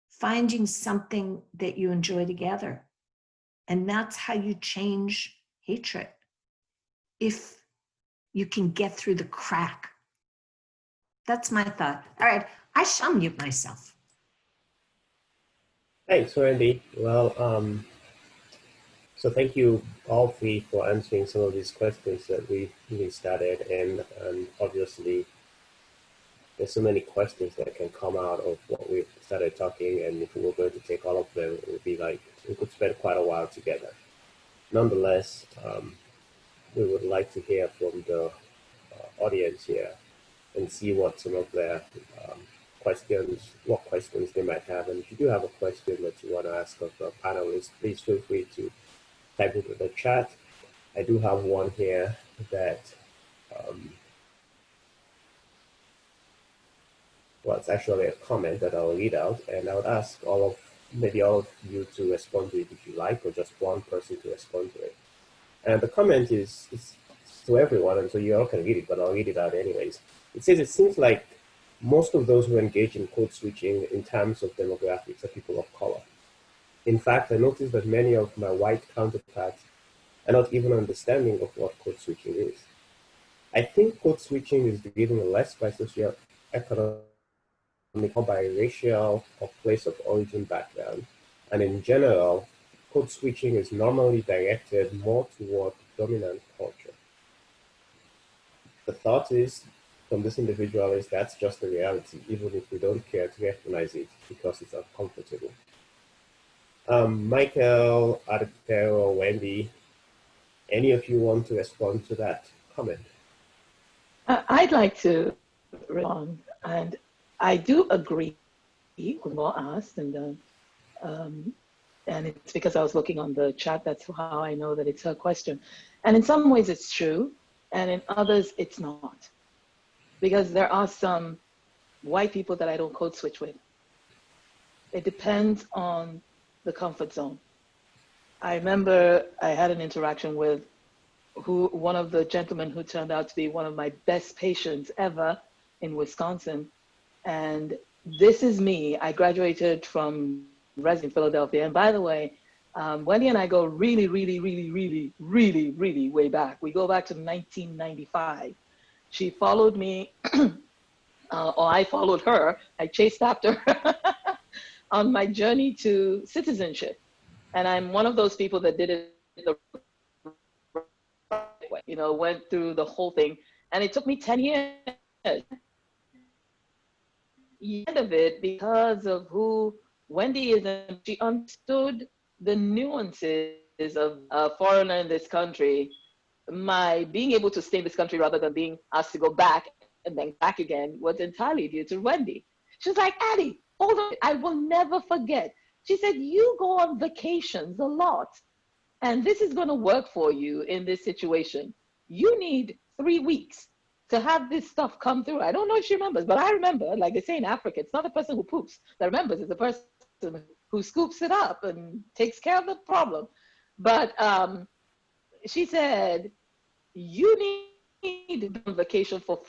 finding something that you enjoy together. And that's how you change hatred. If you can get through the crack. That's my thought. All right, I shall mute myself. Thanks, Wendy. Well, so thank you all three for answering some of these questions that we started, and obviously there's so many questions that can come out of what we've started talking, and if we were going to take all of them, it would be like we could spend quite a while together. Nonetheless, we would like to hear from the audience here and see what some of their what questions they might have. And if you do have a question that you want to ask of the panelists, please feel free to type into the chat. I do have one here that, well, it's actually a comment that I'll read out, and I would ask maybe all of you to respond to it if you like, or just one person to respond to it. And the comment is to everyone, and so you all can read it, but I'll read it out anyways. It says, it seems like most of those who engage in code switching in terms of demographics are people of color. In fact, I noticed that many of my white counterparts are not even understanding of what code switching is. I think code switching is driven less by socioeconomic or by racial or place of origin background. And in general, code switching is normally directed more toward dominant culture. The thought is, from this individual, is that's just the reality, even if we don't care to recognize it because it's uncomfortable. Michael, Aditero, Wendy, any of you want to respond to that comment? I'd like to respond, and I do agree with what asked, and it's because I was looking on the chat. That's how I know that it's a question. And in some ways it's true, and in others it's not. Because there are some white people that I don't code switch with. It depends on the comfort zone. I remember I had an interaction with one of the gentlemen who turned out to be one of my best patients ever in Wisconsin. And this is me. I graduated from Reston, Philadelphia. And by the way, Wendy and I go really, really, really, really, really, really way back. We go back to 1995. She followed me, or I followed her. I chased after her on my journey to citizenship. And I'm one of those people that did it the right way, went through the whole thing. And it took me 10 years. The end of it, because of who Wendy is, and she understood the nuances of a foreigner in this country. My being able to stay in this country rather than being asked to go back and then back again was entirely due to Wendy. She was like, Addie, hold on, I will never forget. She said, you go on vacations a lot, and this is going to work for you in this situation. You need 3 weeks to have this stuff come through. I don't know if she remembers, but I remember, like they say in Africa, it's not the person who poops that remembers, it's the person who scoops it up and takes care of the problem. But she said, you need to be on vacation for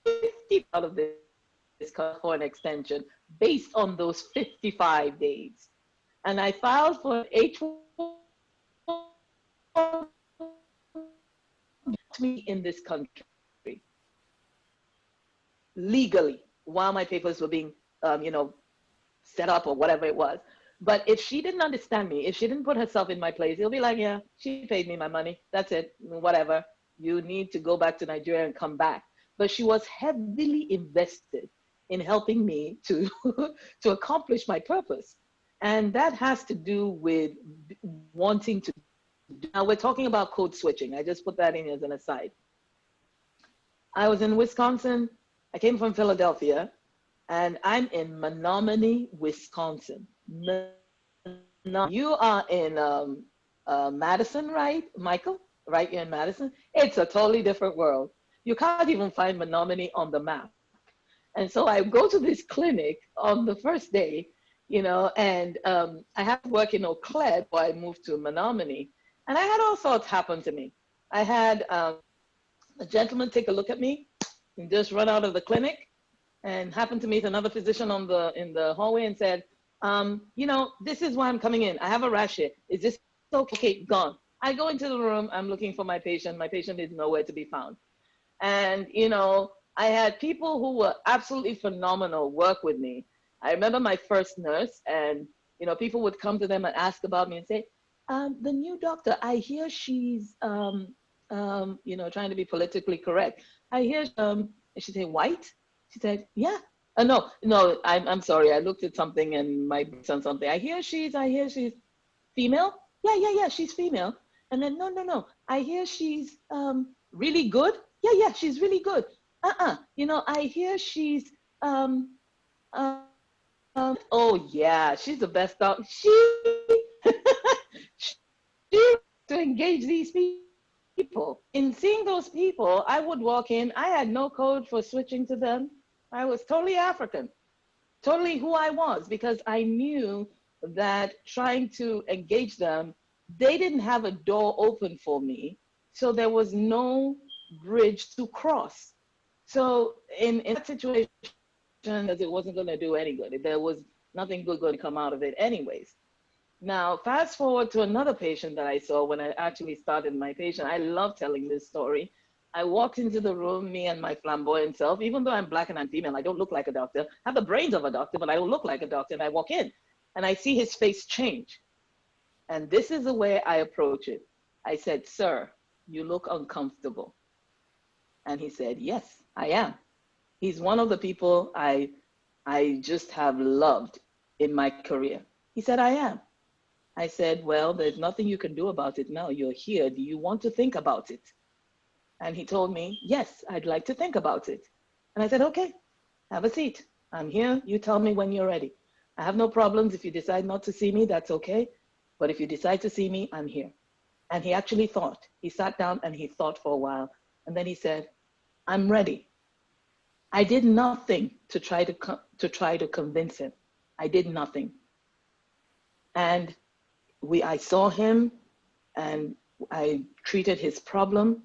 50 out of this for an extension based on those 55 days. And I filed for an H1 in this country legally while my papers were being, set up or whatever it was. But if she didn't understand me, if she didn't put herself in my place, it'll be like, yeah, she paid me my money. That's it, whatever. You need to go back to Nigeria and come back. But she was heavily invested in helping me to, to accomplish my purpose. And that has to do with wanting to. Now we're talking about code switching. I just put that in as an aside. I was in Wisconsin. I came from Philadelphia, and I'm in Menominee, Wisconsin. You are in Madison, right, Michael? Right, you're in Madison? It's a totally different world. You can't even find Menominee on the map. And so I go to this clinic on the first day, you know, and I had to work in Eau Claire before I moved to Menominee. And I had all sorts happen to me. I had a gentleman take a look at me and just run out of the clinic, and happened to meet another physician in the hallway and said, you know, this is why I'm coming in. I have a rash here. Is this okay? Gone. I go into the room. I'm looking for my patient. My patient is nowhere to be found. And, you know, I had people who were absolutely phenomenal work with me. I remember my first nurse, and, you know, people would come to them and ask about me and say, the new doctor, I hear she's, you know, trying to be politically correct. I hear, she said, white? She said, yeah. No, I'm sorry. I looked at something and my books on something. I hear she's female. Yeah, she's female. And then, no. I hear she's really good. Yeah, she's really good. You know, I hear she's, oh yeah, she's the best dog. She to engage these people. In seeing those people, I would walk in. I had no code for switching to them. I was totally African, totally who I was, because I knew that trying to engage them, they didn't have a door open for me. So there was no bridge to cross. So in that situation, as it wasn't going to do any good, there was nothing good going to come out of it anyways. Now, fast forward to another patient that I saw when I actually started my patient. I love telling this story. I walked into the room, me and my flamboyant self. Even though I'm Black and I'm female, I don't look like a doctor. I have the brains of a doctor, but I don't look like a doctor. And I walk in and I see his face change. And this is the way I approach it. I said, sir, you look uncomfortable. And he said, yes, I am. He's one of the people I just have loved in my career. He said, I am. I said, well, there's nothing you can do about it now. You're here. Do you want to think about it? And he told me, yes, I'd like to think about it. And I said, okay, have a seat. I'm here. You tell me when you're ready. I have no problems. If you decide not to see me, that's okay. But if you decide to see me, I'm here. And he actually thought. He sat down and he thought for a while. And then he said, I'm ready. I did nothing to try to convince him. I did nothing. And I saw him and I treated his problem.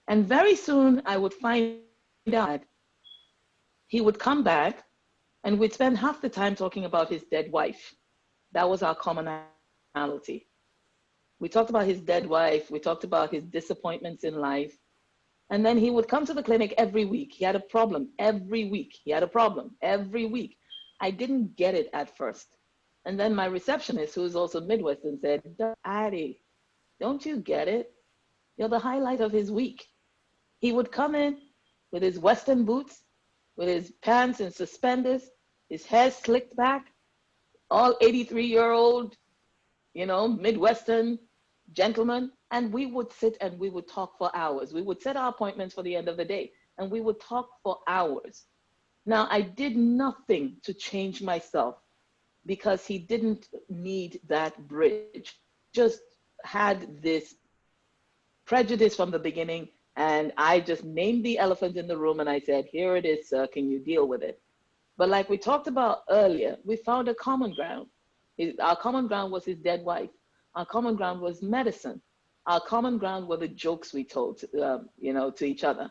And very soon I would find out he would come back and we'd spend half the time talking about his dead wife. That was our commonality. We talked about his dead wife. We talked about his disappointments in life. And then he would come to the clinic every week. He had a problem every week. He had a problem every week. I didn't get it at first. And then my receptionist, who is also Midwestern, said, Addie, don't you get it? You're the highlight of his week. He would come in with his Western boots, with his pants and suspenders, his hair slicked back, all 83-year-old, you know, Midwestern gentleman. And we would sit and we would talk for hours. We would set our appointments for the end of the day and we would talk for hours. Now, I did nothing to change myself because he didn't need that bridge. Just had this prejudice from the beginning, and I just named the elephant in the room and I said, here it is, sir, can you deal with it? But like we talked about earlier, we found a common ground. Our common ground was his dead wife. Our common ground was medicine. Our common ground were the jokes we told, you know, to each other.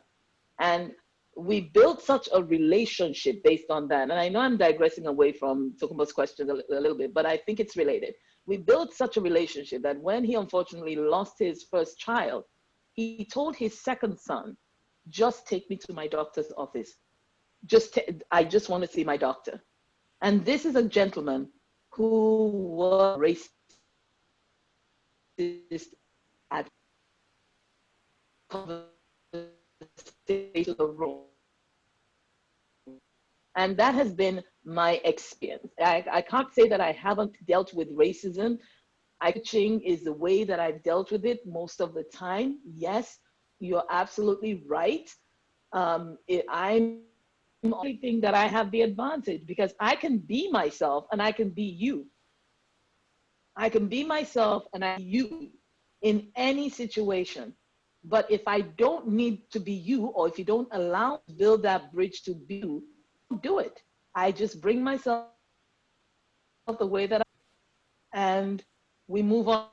And we built such a relationship based on that. And I know I'm digressing away from Tokumbo's question a little bit, but I think it's related. We built such a relationship that when he unfortunately lost his first child, he told his second son, just take me to my doctor's office. I just want to see my doctor. And this is a gentleman who was racist at conversation room. And that has been my experience. I can't say that I haven't dealt with racism. Coaching is the way that I've dealt with it most of the time. Yes, you're absolutely right. I'm the only thing that I have the advantage because I can be myself and I can be you. I can be myself and I you in any situation. But if I don't need to be you, or if you don't allow me to build that bridge to be you, don't do it. I just bring myself the way that and we move on.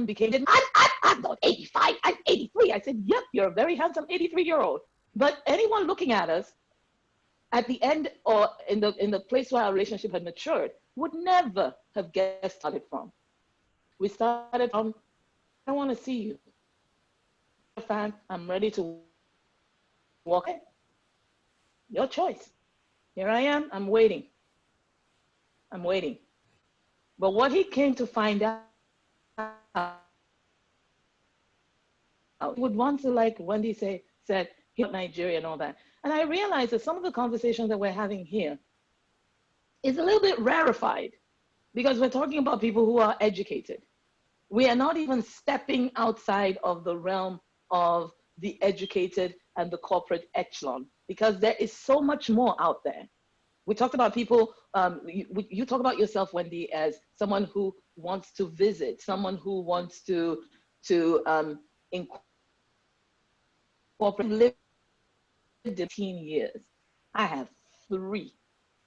Became, I'm not 85, I'm 83. I said, yep, you're a very handsome 83-year-old. But anyone looking at us at the end or in the place where our relationship had matured would never have guessed started from. We started from, I want to see you. In fact, I'm ready to walk in. Your choice. Here I am, I'm waiting. I'm waiting. But what he came to find out, would want to, like Wendy said, here Nigeria and all that. And I realized that some of the conversations that we're having here is a little bit rarefied because we're talking about people who are educated. We are not even stepping outside of the realm of the educated and the corporate echelon because there is so much more out there. We talked about people, you talk about yourself, Wendy, as someone who wants to visit, someone who wants to incorporate, lived 15 years. I have 3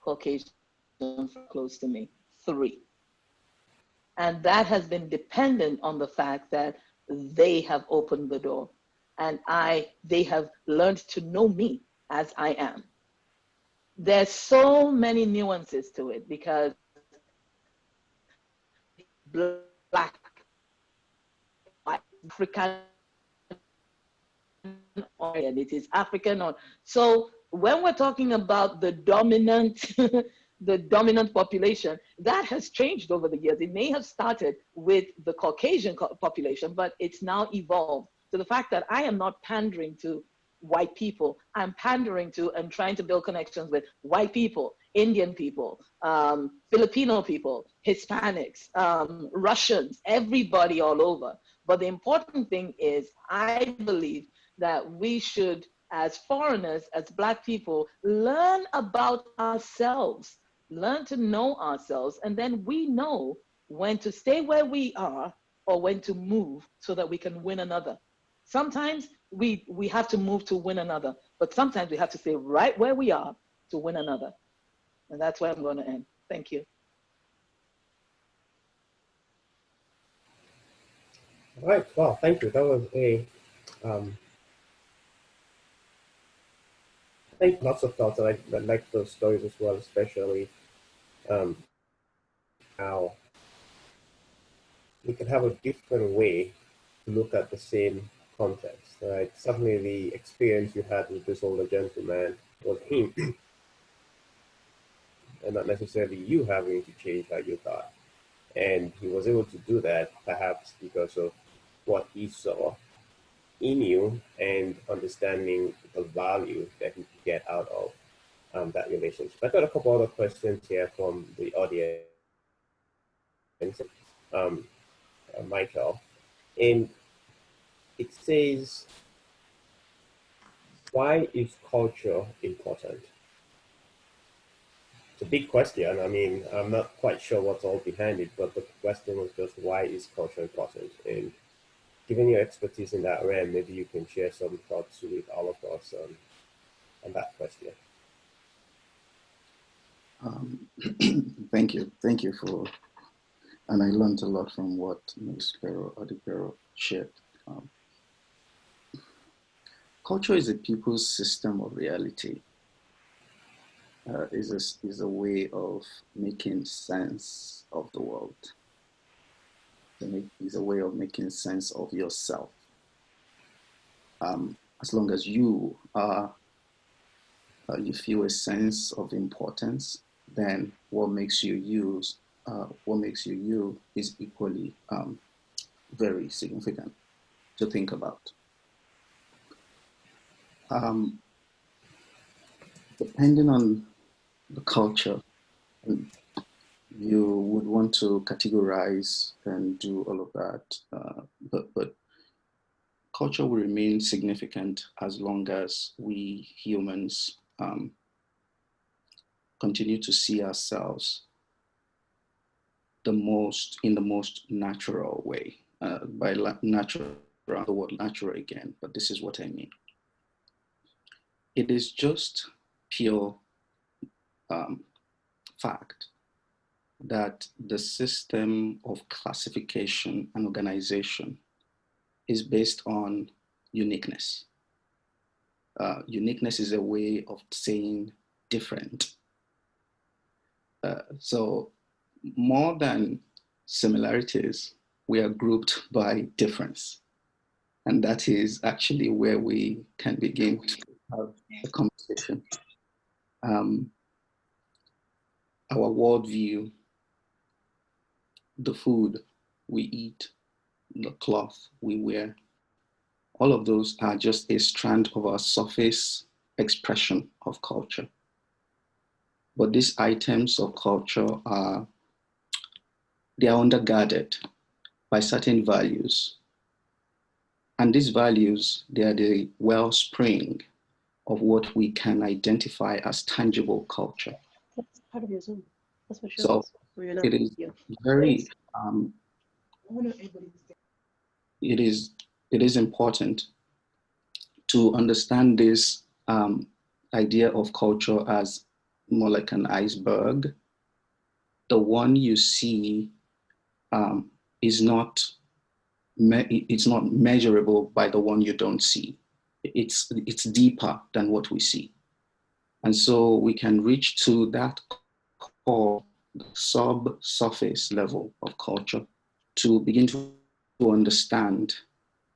Caucasians close to me, 3. And that has been dependent on the fact that they have opened the door and they have learned to know me as I am. There's so many nuances to it because Black, white, African, and it is African. So when we're talking about the dominant, the dominant population, that has changed over the years. It may have started with the Caucasian population, but it's now evolved to the fact that I am not pandering to white people. I'm pandering to and trying to build connections with white people, Indian people, Filipino people, Hispanics, Russians, everybody all over. But the important thing is, I believe that we should, as foreigners, as Black people, learn about ourselves, learn to know ourselves, and then we know when to stay where we are or when to move so that we can win another. Sometimes we have to move to win another, but sometimes we have to stay right where we are to win another. And that's where I'm going to end. Thank you. All right, well, thank you. That was I think lots of thoughts. I like those stories as well, especially how we can have a different way to look at the same context, right? Certainly the experience you had with this older gentleman was him, and not necessarily you having to change how you thought. And he was able to do that perhaps because of what he saw in you and understanding the value that he could get out of that relationship. I've got a couple other questions here from the audience. Michael, and it says, why is culture important? It's a big question. I mean, I'm not quite sure what's all behind it, but the question was just, why is culture important? And given your expertise in that realm, maybe you can share some thoughts with all of us on that question. Thank you for, and I learned a lot from what Ms. Adipero shared. Culture is a people's system of reality. Is a way of making sense of the world. Is a way of making sense of yourself. As long as you are you feel a sense of importance, then what makes you you is equally very significant to think about. Depending on the culture, you would want to categorize and do all of that, but culture will remain significant as long as we humans continue to see ourselves in the most natural way. By natural, the word natural again, but this is what I mean. It is just pure fact that the system of classification and organization is based on uniqueness. Uniqueness is a way of saying different. So more than similarities, we are grouped by difference. And that is actually where we can begin to have a conversation. Our worldview, the food we eat, the cloth we wear, all of those are just a strand of our surface expression of culture. But these items of culture they are undergirded by certain values. And these values, they are the wellspring of what we can identify as tangible culture. That's part of your Zoom. That's what So it is very, it is important to understand this idea of culture as more like an iceberg. The one you see is not measurable by the one you don't see. It's deeper than what we see. And so we can reach to that core, subsurface level of culture to begin to understand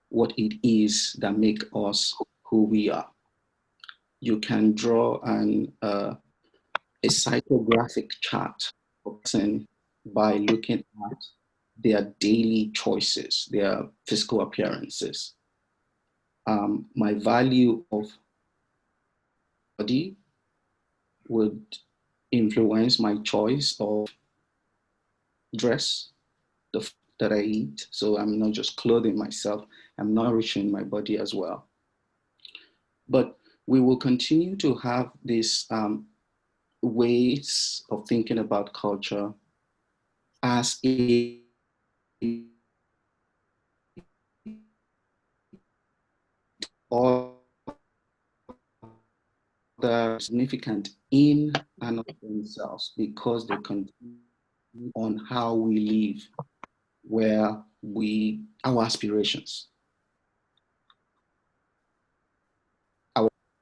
what it is that makes us who we are. You can draw a psychographic chart of a person by looking at their daily choices, their physical appearances. My value of body would influence my choice of dress, the food that I eat. So I'm not just clothing myself, I'm nourishing my body as well. But we will continue to have these ways of thinking about culture as a or they're significant in and of themselves because they continue on how we live, where our aspirations.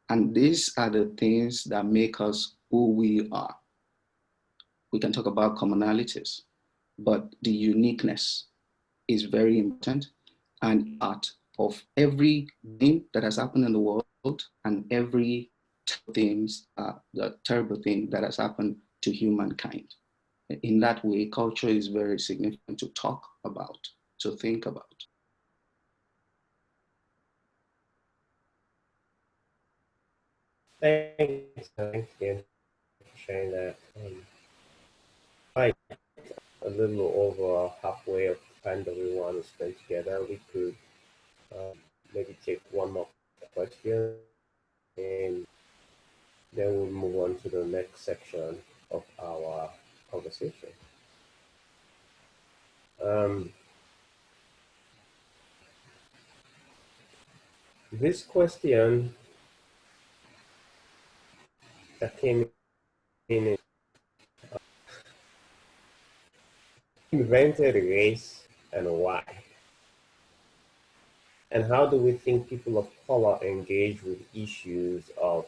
And these are the things that make us who we are. We can talk about commonalities, but the uniqueness is very important and part of everything that has happened in the world and every the terrible thing that has happened to humankind. In that way, culture is very significant to talk about, to think about. Thanks again for sharing that. Right, a little over halfway of the time that we want to spend together. We could maybe take one more question and then we'll move on to the next section of our conversation. This question that came in is, invented race and why? And how do we think people of color engage with issues of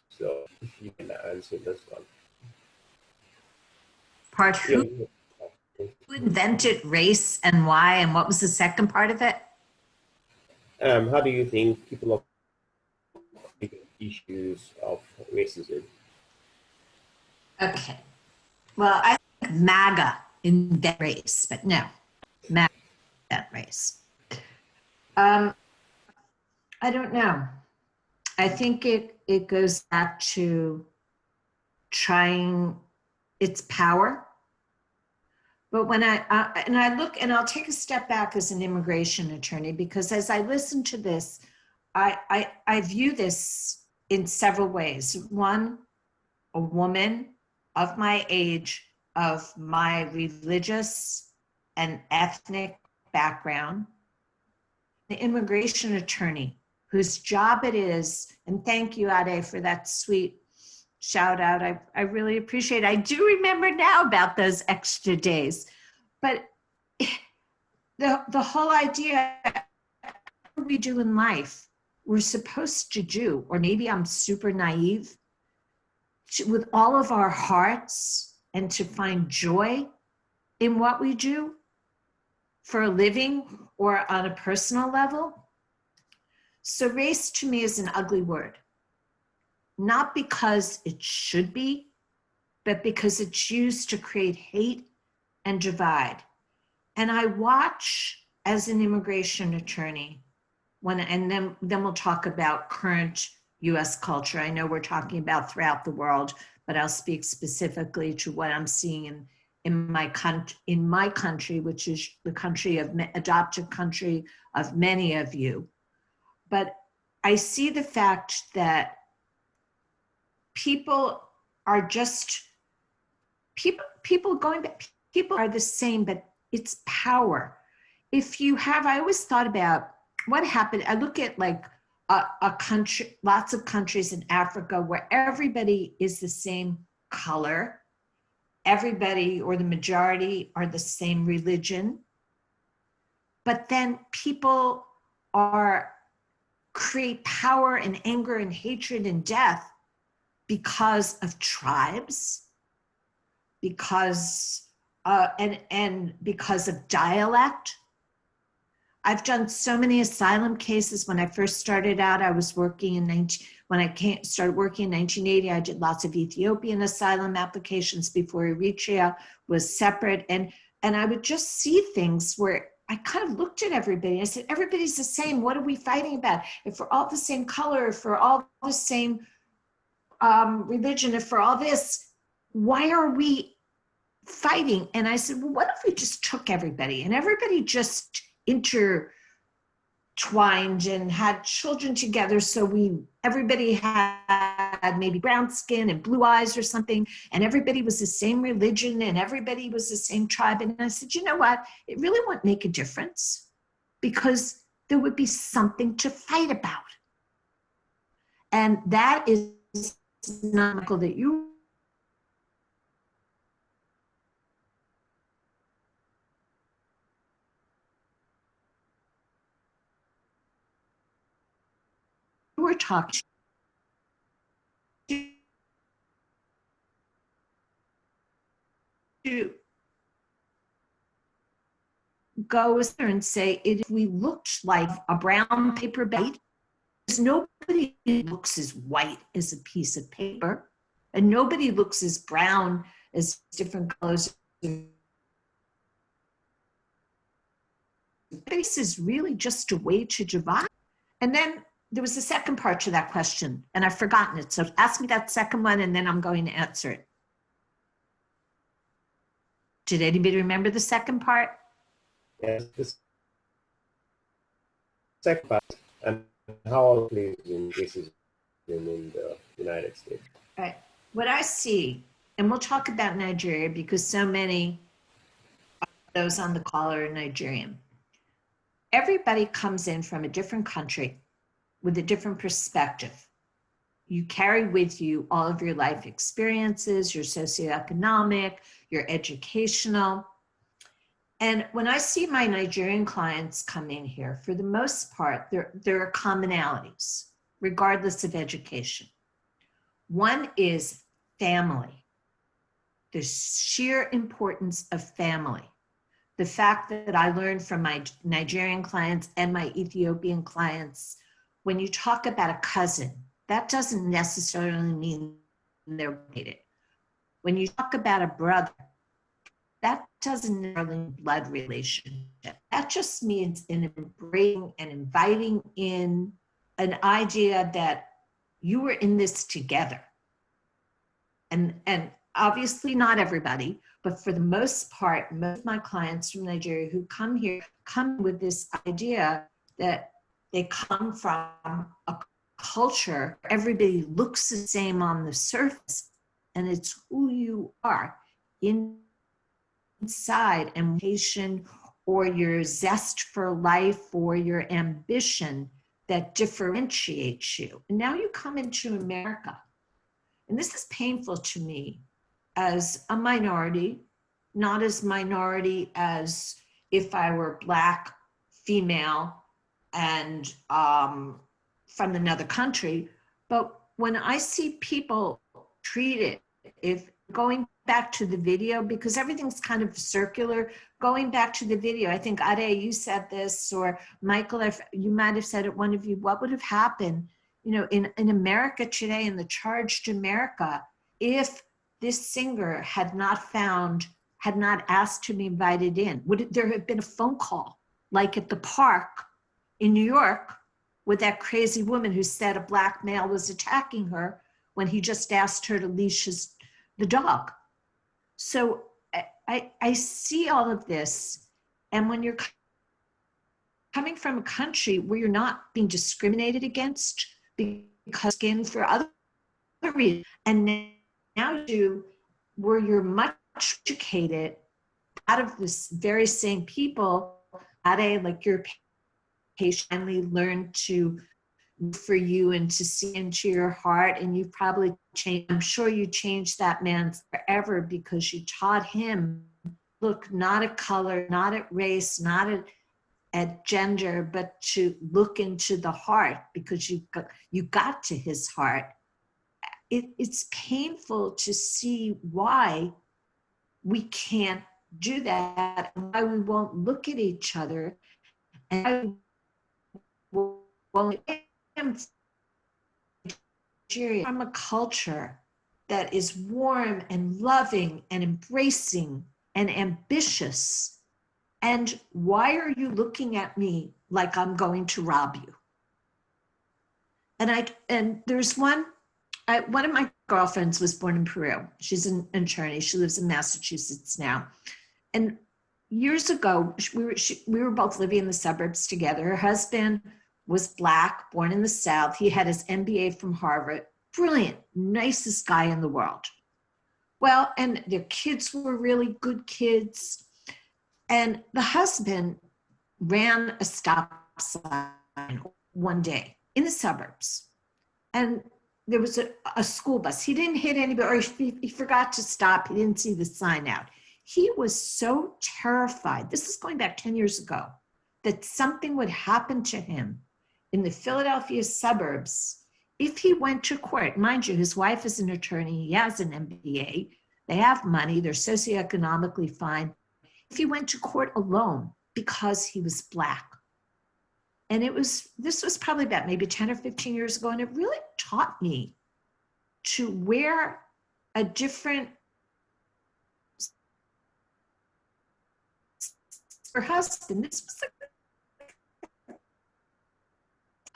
so if you can answer this one. Part who? invented race and why, and what was the second part of it? How do you think people of issues of racism? Okay. Well, I think MAGA invented race, but no, MAGA invented race. I don't know. I think it goes back to trying its power. But when I look, and I'll take a step back as an immigration attorney, because as I listen to this, I view this in several ways. One, a woman of my age, of my religious and ethnic background, the immigration attorney whose job it is, and thank you, Ade, for that sweet shout out. I really appreciate it. I do remember now about those extra days, but the whole idea, what we do in life, we're supposed to do, or maybe I'm super naive, with all of our hearts, and to find joy in what we do for a living or on a personal level. So race to me is an ugly word, not because it should be, but because it's used to create hate and divide. And I watch as an immigration attorney, and then we'll talk about current US culture. I know we're talking about throughout the world, but I'll speak specifically to what I'm seeing in my country, which is the country of adopted country of many of you. But I see the fact that people are just, people are the same, but it's power. If you have, I always thought about what happened. I look at like a country, lots of countries in Africa where everybody is the same color, everybody or the majority are the same religion, but then people create power and anger and hatred and death because of tribes, because and because of dialect. I've done so many asylum cases. When I first started out, I was working started working in 1980, I did lots of Ethiopian asylum applications before Eritrea was separate. And I would just see things where I kind of looked at everybody. I said, everybody's the same. What are we fighting about? If we're all the same color, if we're all the same religion, if we're all this, why are we fighting? And I said, well, what if we just took everybody and everybody just intertwined and had children together, so everybody had maybe brown skin and blue eyes or something, and everybody was the same religion and everybody was the same tribe. And I said, you know what, it really won't make a difference, because there would be something to fight about. And that is not that you were talking to go there and say, if we looked like a brown paper bag, nobody looks as white as a piece of paper, and nobody looks as brown as different colors. This is really just a way to divide. And then there was a second part to that question, and I've forgotten it. So ask me that second one, and then I'm going to answer it. Did anybody remember the second part? Yes, this second part, and how plays in racism in the United States. All right. What I see, and we'll talk about Nigeria because so many of those on the call are Nigerian. Everybody comes in from a different country with a different perspective. You carry with you all of your life experiences, your socioeconomic, your educational. And when I see my Nigerian clients come in here, for the most part, there are commonalities, regardless of education. One is family, the sheer importance of family. the fact that I learned from my Nigerian clients and my Ethiopian clients, when you talk about a cousin, that doesn't necessarily mean they're related. When you talk about a brother, that doesn't necessarily mean blood relationship. That just means an embracing and inviting in an idea that you were in this together. And obviously not everybody, but for the most part, most of my clients from Nigeria who come here come with this idea that they come from a culture where everybody looks the same on the surface, and it's who you are inside, and patient, or your zest for life, or your ambition that differentiates you. And now you come into America, and this is painful to me as a minority, not as minority as if I were Black, female, and from another country. But when I see people treated, if going back to the video, because everything's kind of circular, going back to the video, I think Ade, you said this, or Michael, you might have said it, one of you, what would have happened, you know, in America today, in the charged America, if this singer had not asked to be invited in? Would there have been a phone call, like at the park in New York, with that crazy woman who said a Black male was attacking her when he just asked her to leash the dog? So I see all of this, and when you're coming from a country where you're not being discriminated against because skin for other reasons, and now where you're much educated out of this very same people, like your patient finally learned to for you and to see into your heart, and you've probably changed. I'm sure you changed that man forever because you taught him, look, not at color, not at race, not at gender, but to look into the heart, because you got to his heart. It's painful to see why we can't do that, and why we won't look at each other, and from a culture that is warm and loving and embracing and ambitious. And why are you looking at me like I'm going to rob you? And there's one of my girlfriends was born in Peru. She's an attorney. She lives in Massachusetts now. And years ago, we were both living in the suburbs together. Her husband was Black, born in the South. He had his MBA from Harvard. Brilliant, nicest guy in the world. Well, and their kids were really good kids. And the husband ran a stop sign one day in the suburbs. And there was a school bus. He didn't hit anybody, or he forgot to stop. He didn't see the sign out. He was so terrified, this is going back 10 years ago, that something would happen to him in the Philadelphia suburbs if he went to court. Mind you, his wife is an attorney, he has an MBA, they have money, they're socioeconomically fine. If he went to court alone because he was Black. And this was probably about maybe 10 or 15 years ago, and it really taught me to wear a different her husband. This was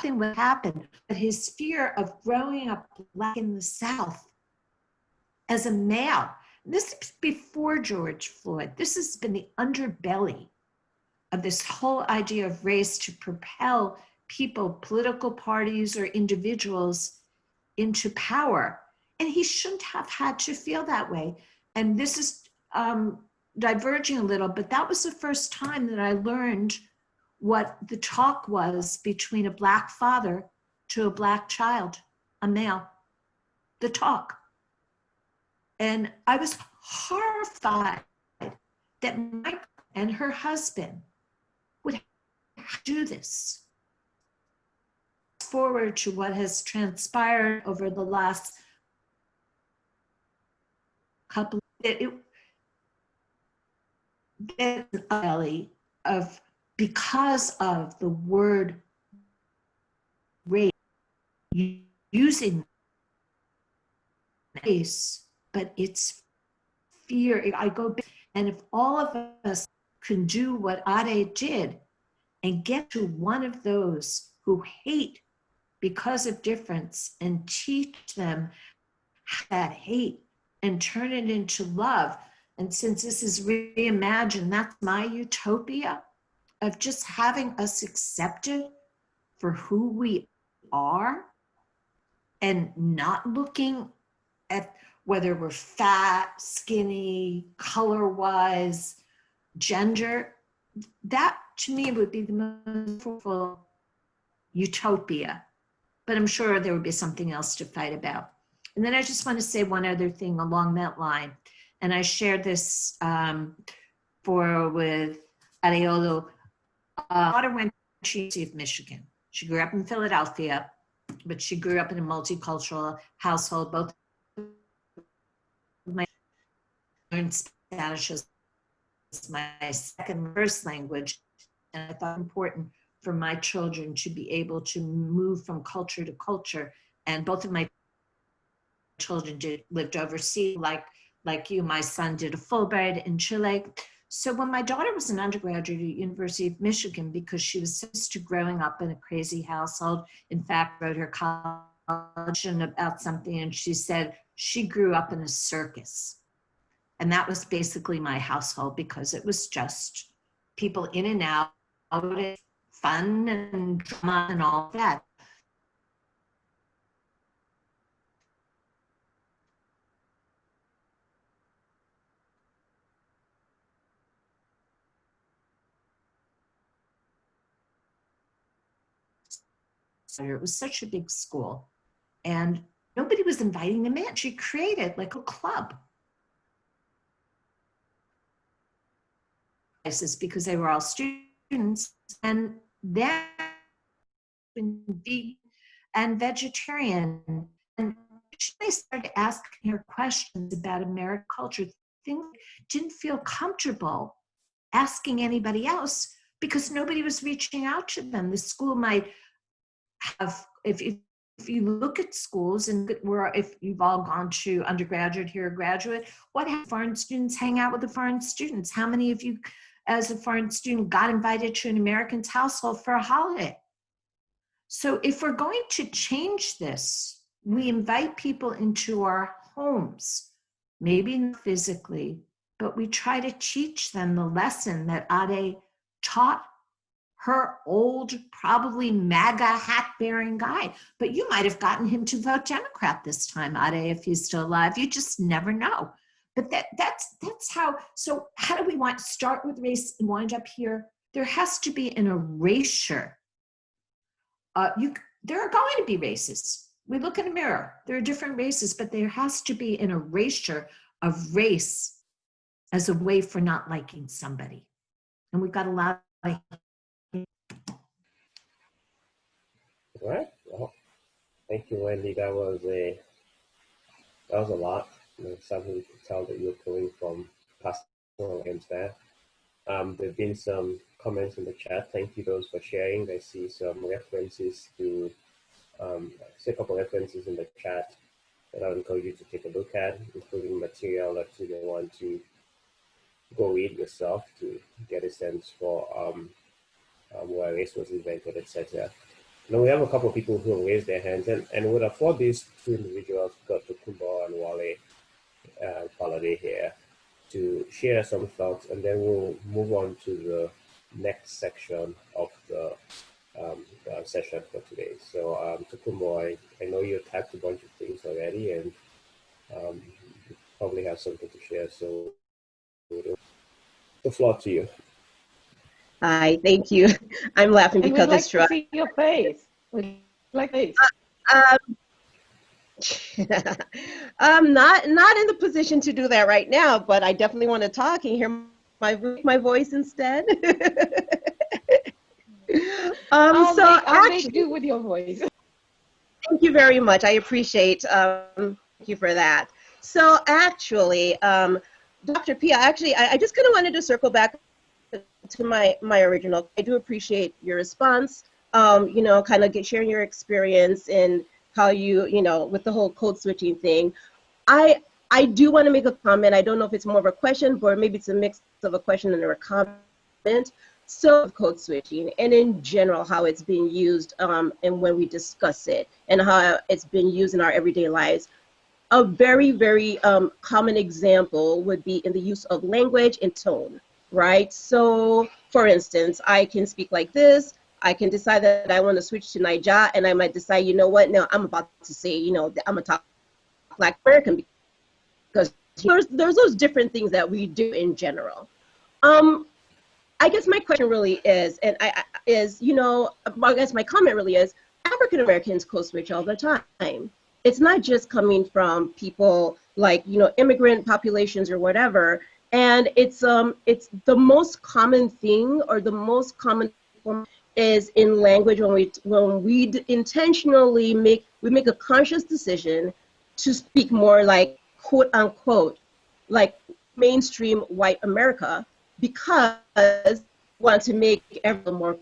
something would happen, but his fear of growing up Black in the South as a male. This is before George Floyd. This has been the underbelly of this whole idea of race to propel people, political parties or individuals into power. And he shouldn't have had to feel that way. And this is diverging a little, but that was the first time that I learned what the talk was between a Black father to a Black child, a male, the talk. And I was horrified that Mike and her husband would do this. Forward to what has transpired over the last couple, belly of, because of the word race, using race, but it's fear. I go back, and if all of us can do what Ade did and get to one of those who hate because of difference and teach them that hate and turn it into love. And since this is reimagine, that's my utopia of just having us accepted for who we are and not looking at whether we're fat, skinny, color-wise, gender. That to me would be the most fruitful utopia. But I'm sure there would be something else to fight about. And then I just want to say one other thing along that line. And I shared this with Areolo. My daughter went to the University of Michigan. She grew up in Philadelphia, but she grew up in a multicultural household. Both of my learned Spanish as my second first language. And I thought it important for my children to be able to move from culture to culture. And both of my children lived overseas, like you. My son did a Fulbright in Chile. So when my daughter was an undergraduate at University of Michigan, because she was used to growing up in a crazy household, in fact, wrote her college about something, and she said she grew up in a circus. And that was basically my household, because it was just people in and out, fun and drama and all that. It was such a big school, and nobody was inviting them in. She created like a club. Because they were all students, and then vegan and vegetarian. And they started asking her questions about American culture, things didn't feel comfortable asking anybody else because nobody was reaching out to them. The school might have, if you look at schools and if you've all gone to undergraduate here or graduate, what have foreign students hang out with the foreign students? How many of you as a foreign student got invited to an American's household for a holiday? So if we're going to change this, we invite people into our homes, maybe not physically, but we try to teach them the lesson that Ade taught her old, probably MAGA hat-bearing guy. But you might have gotten him to vote Democrat this time, Ade, if he's still alive. You just never know. But that's how, so how do we want to start with race and wind up here? There has to be an erasure. There are going to be races. We look in a mirror, there are different races, but there has to be an erasure of race as a way for not liking somebody. And we've got a lot of. All right. Well, thank you, Wendy. That was a lot. Something you could tell that you're coming from personal ends there. There've been some comments in the chat. Thank you those for sharing. I see some references to, I see a couple of references in the chat that I would encourage you to take a look at, including material that you may want to go read yourself to get a sense for where race was invented, etc. Now we have a couple of people who have raised their hands, and would afford these two individuals, Dr. Kumba and Wale Holiday here, to share some thoughts, and then we'll move on to the next section of the session for today. So Tukumbo, I know you tapped a bunch of things already, and you probably have something to share, so the floor to you. Hi, thank you. I'm laughing because we'd like it's dry. to see your face. We'd like face. I'm not in the position to do that right now, but I definitely want to talk. Can you hear my voice instead? I'll make do with your voice. Thank you very much. I appreciate thank you for that. So actually, Dr. Pia, actually, I just kind of wanted to circle back to my original. I do appreciate your response. You know, kind of sharing your experience and how you know, with the whole code switching thing. I do want to make a comment. I don't know if it's more of a question, but maybe it's a mix of a question and a comment. So code switching, and in general, how it's being used, and when we discuss it, and how it's been used in our everyday lives. A very, very common example would be in the use of language and tone, right? So, for instance, I can speak like this. I can decide that I want to switch to Niger, and I might decide, you know what? No, I'm about to say, you know, I'm gonna talk like American, because there's those different things that we do in general. I guess my question really is, and you know, I guess my comment really is, African Americans code switch all the time. It's not just coming from people like, you know, immigrant populations or whatever. And it's the most common thing, or the most common form is in language when we intentionally make a conscious decision to speak more like, quote unquote, like mainstream white America, because we want to make everyone more.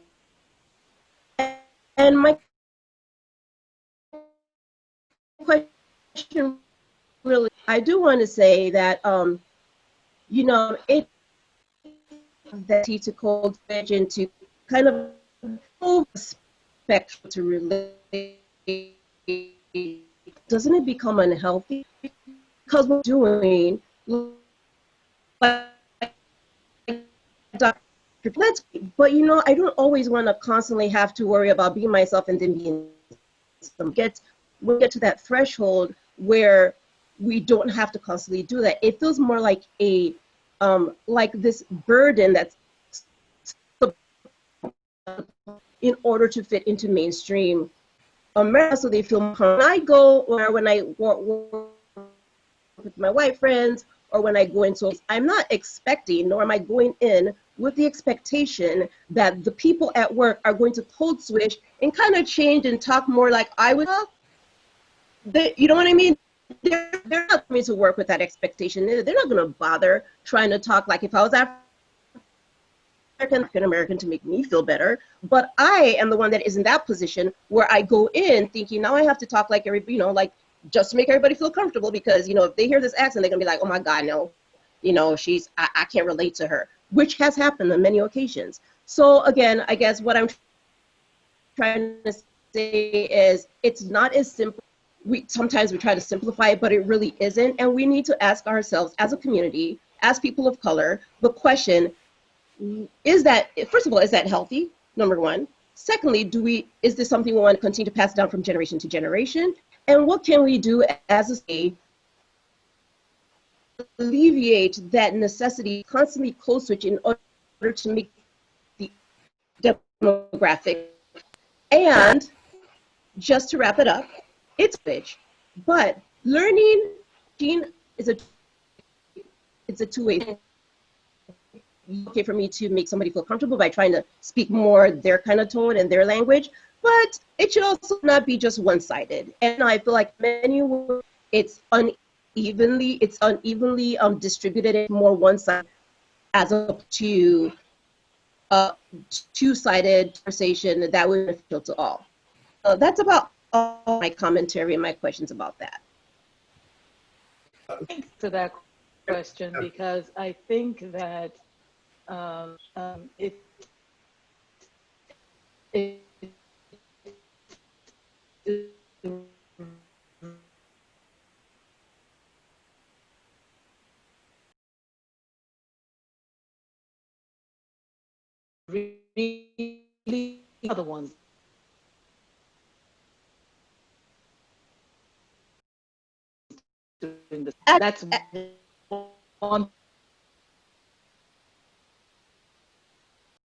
And my question really, I do want to say that, you know, it that to code switch and to kind of spectrum to relate, doesn't it become unhealthy? Because we're doing like Dr. But you know, I don't always want to constantly have to worry about being myself and then being some we get to that threshold where we don't have to constantly do that. It feels more like a like this burden that's in order to fit into mainstream America, so they feel when I go, or when I work with my white friends, or when I go into, I'm not expecting, nor am I going in with the expectation that the people at work are going to code switch and kind of change and talk more like I would. You know what I mean? They're not going to work with that expectation. They're not going to bother trying to talk like if I was African American to make me feel better. But I am the one that is in that position where I go in thinking, now I have to talk like everybody, you know, like just to make everybody feel comfortable, because, you know, if they hear this accent, they're going to be like, oh my God, no, you know, I can't relate to her, which has happened on many occasions. So again, I guess what I'm trying to say is it's not as simple. Sometimes we try to simplify it, but it really isn't. And we need to ask ourselves as a community, as people of color, the question, is that, first of all, is that healthy? Number one. Secondly, is this something we want to continue to pass down from generation to generation? And what can we do as a state to alleviate that necessity constantly code switch in order to make the demographic? And just to wrap it up, it's bitch, but learning is a two-way thing. Okay for me to make somebody feel comfortable by trying to speak more their kind of tone and their language, but it should also not be just one-sided. And I feel like many it's unevenly distributed, more one-sided as opposed to two-sided conversation that would be beneficial to all. That's about all my commentary and my questions about that. Thanks to that question, because I think that it really other ones. That's one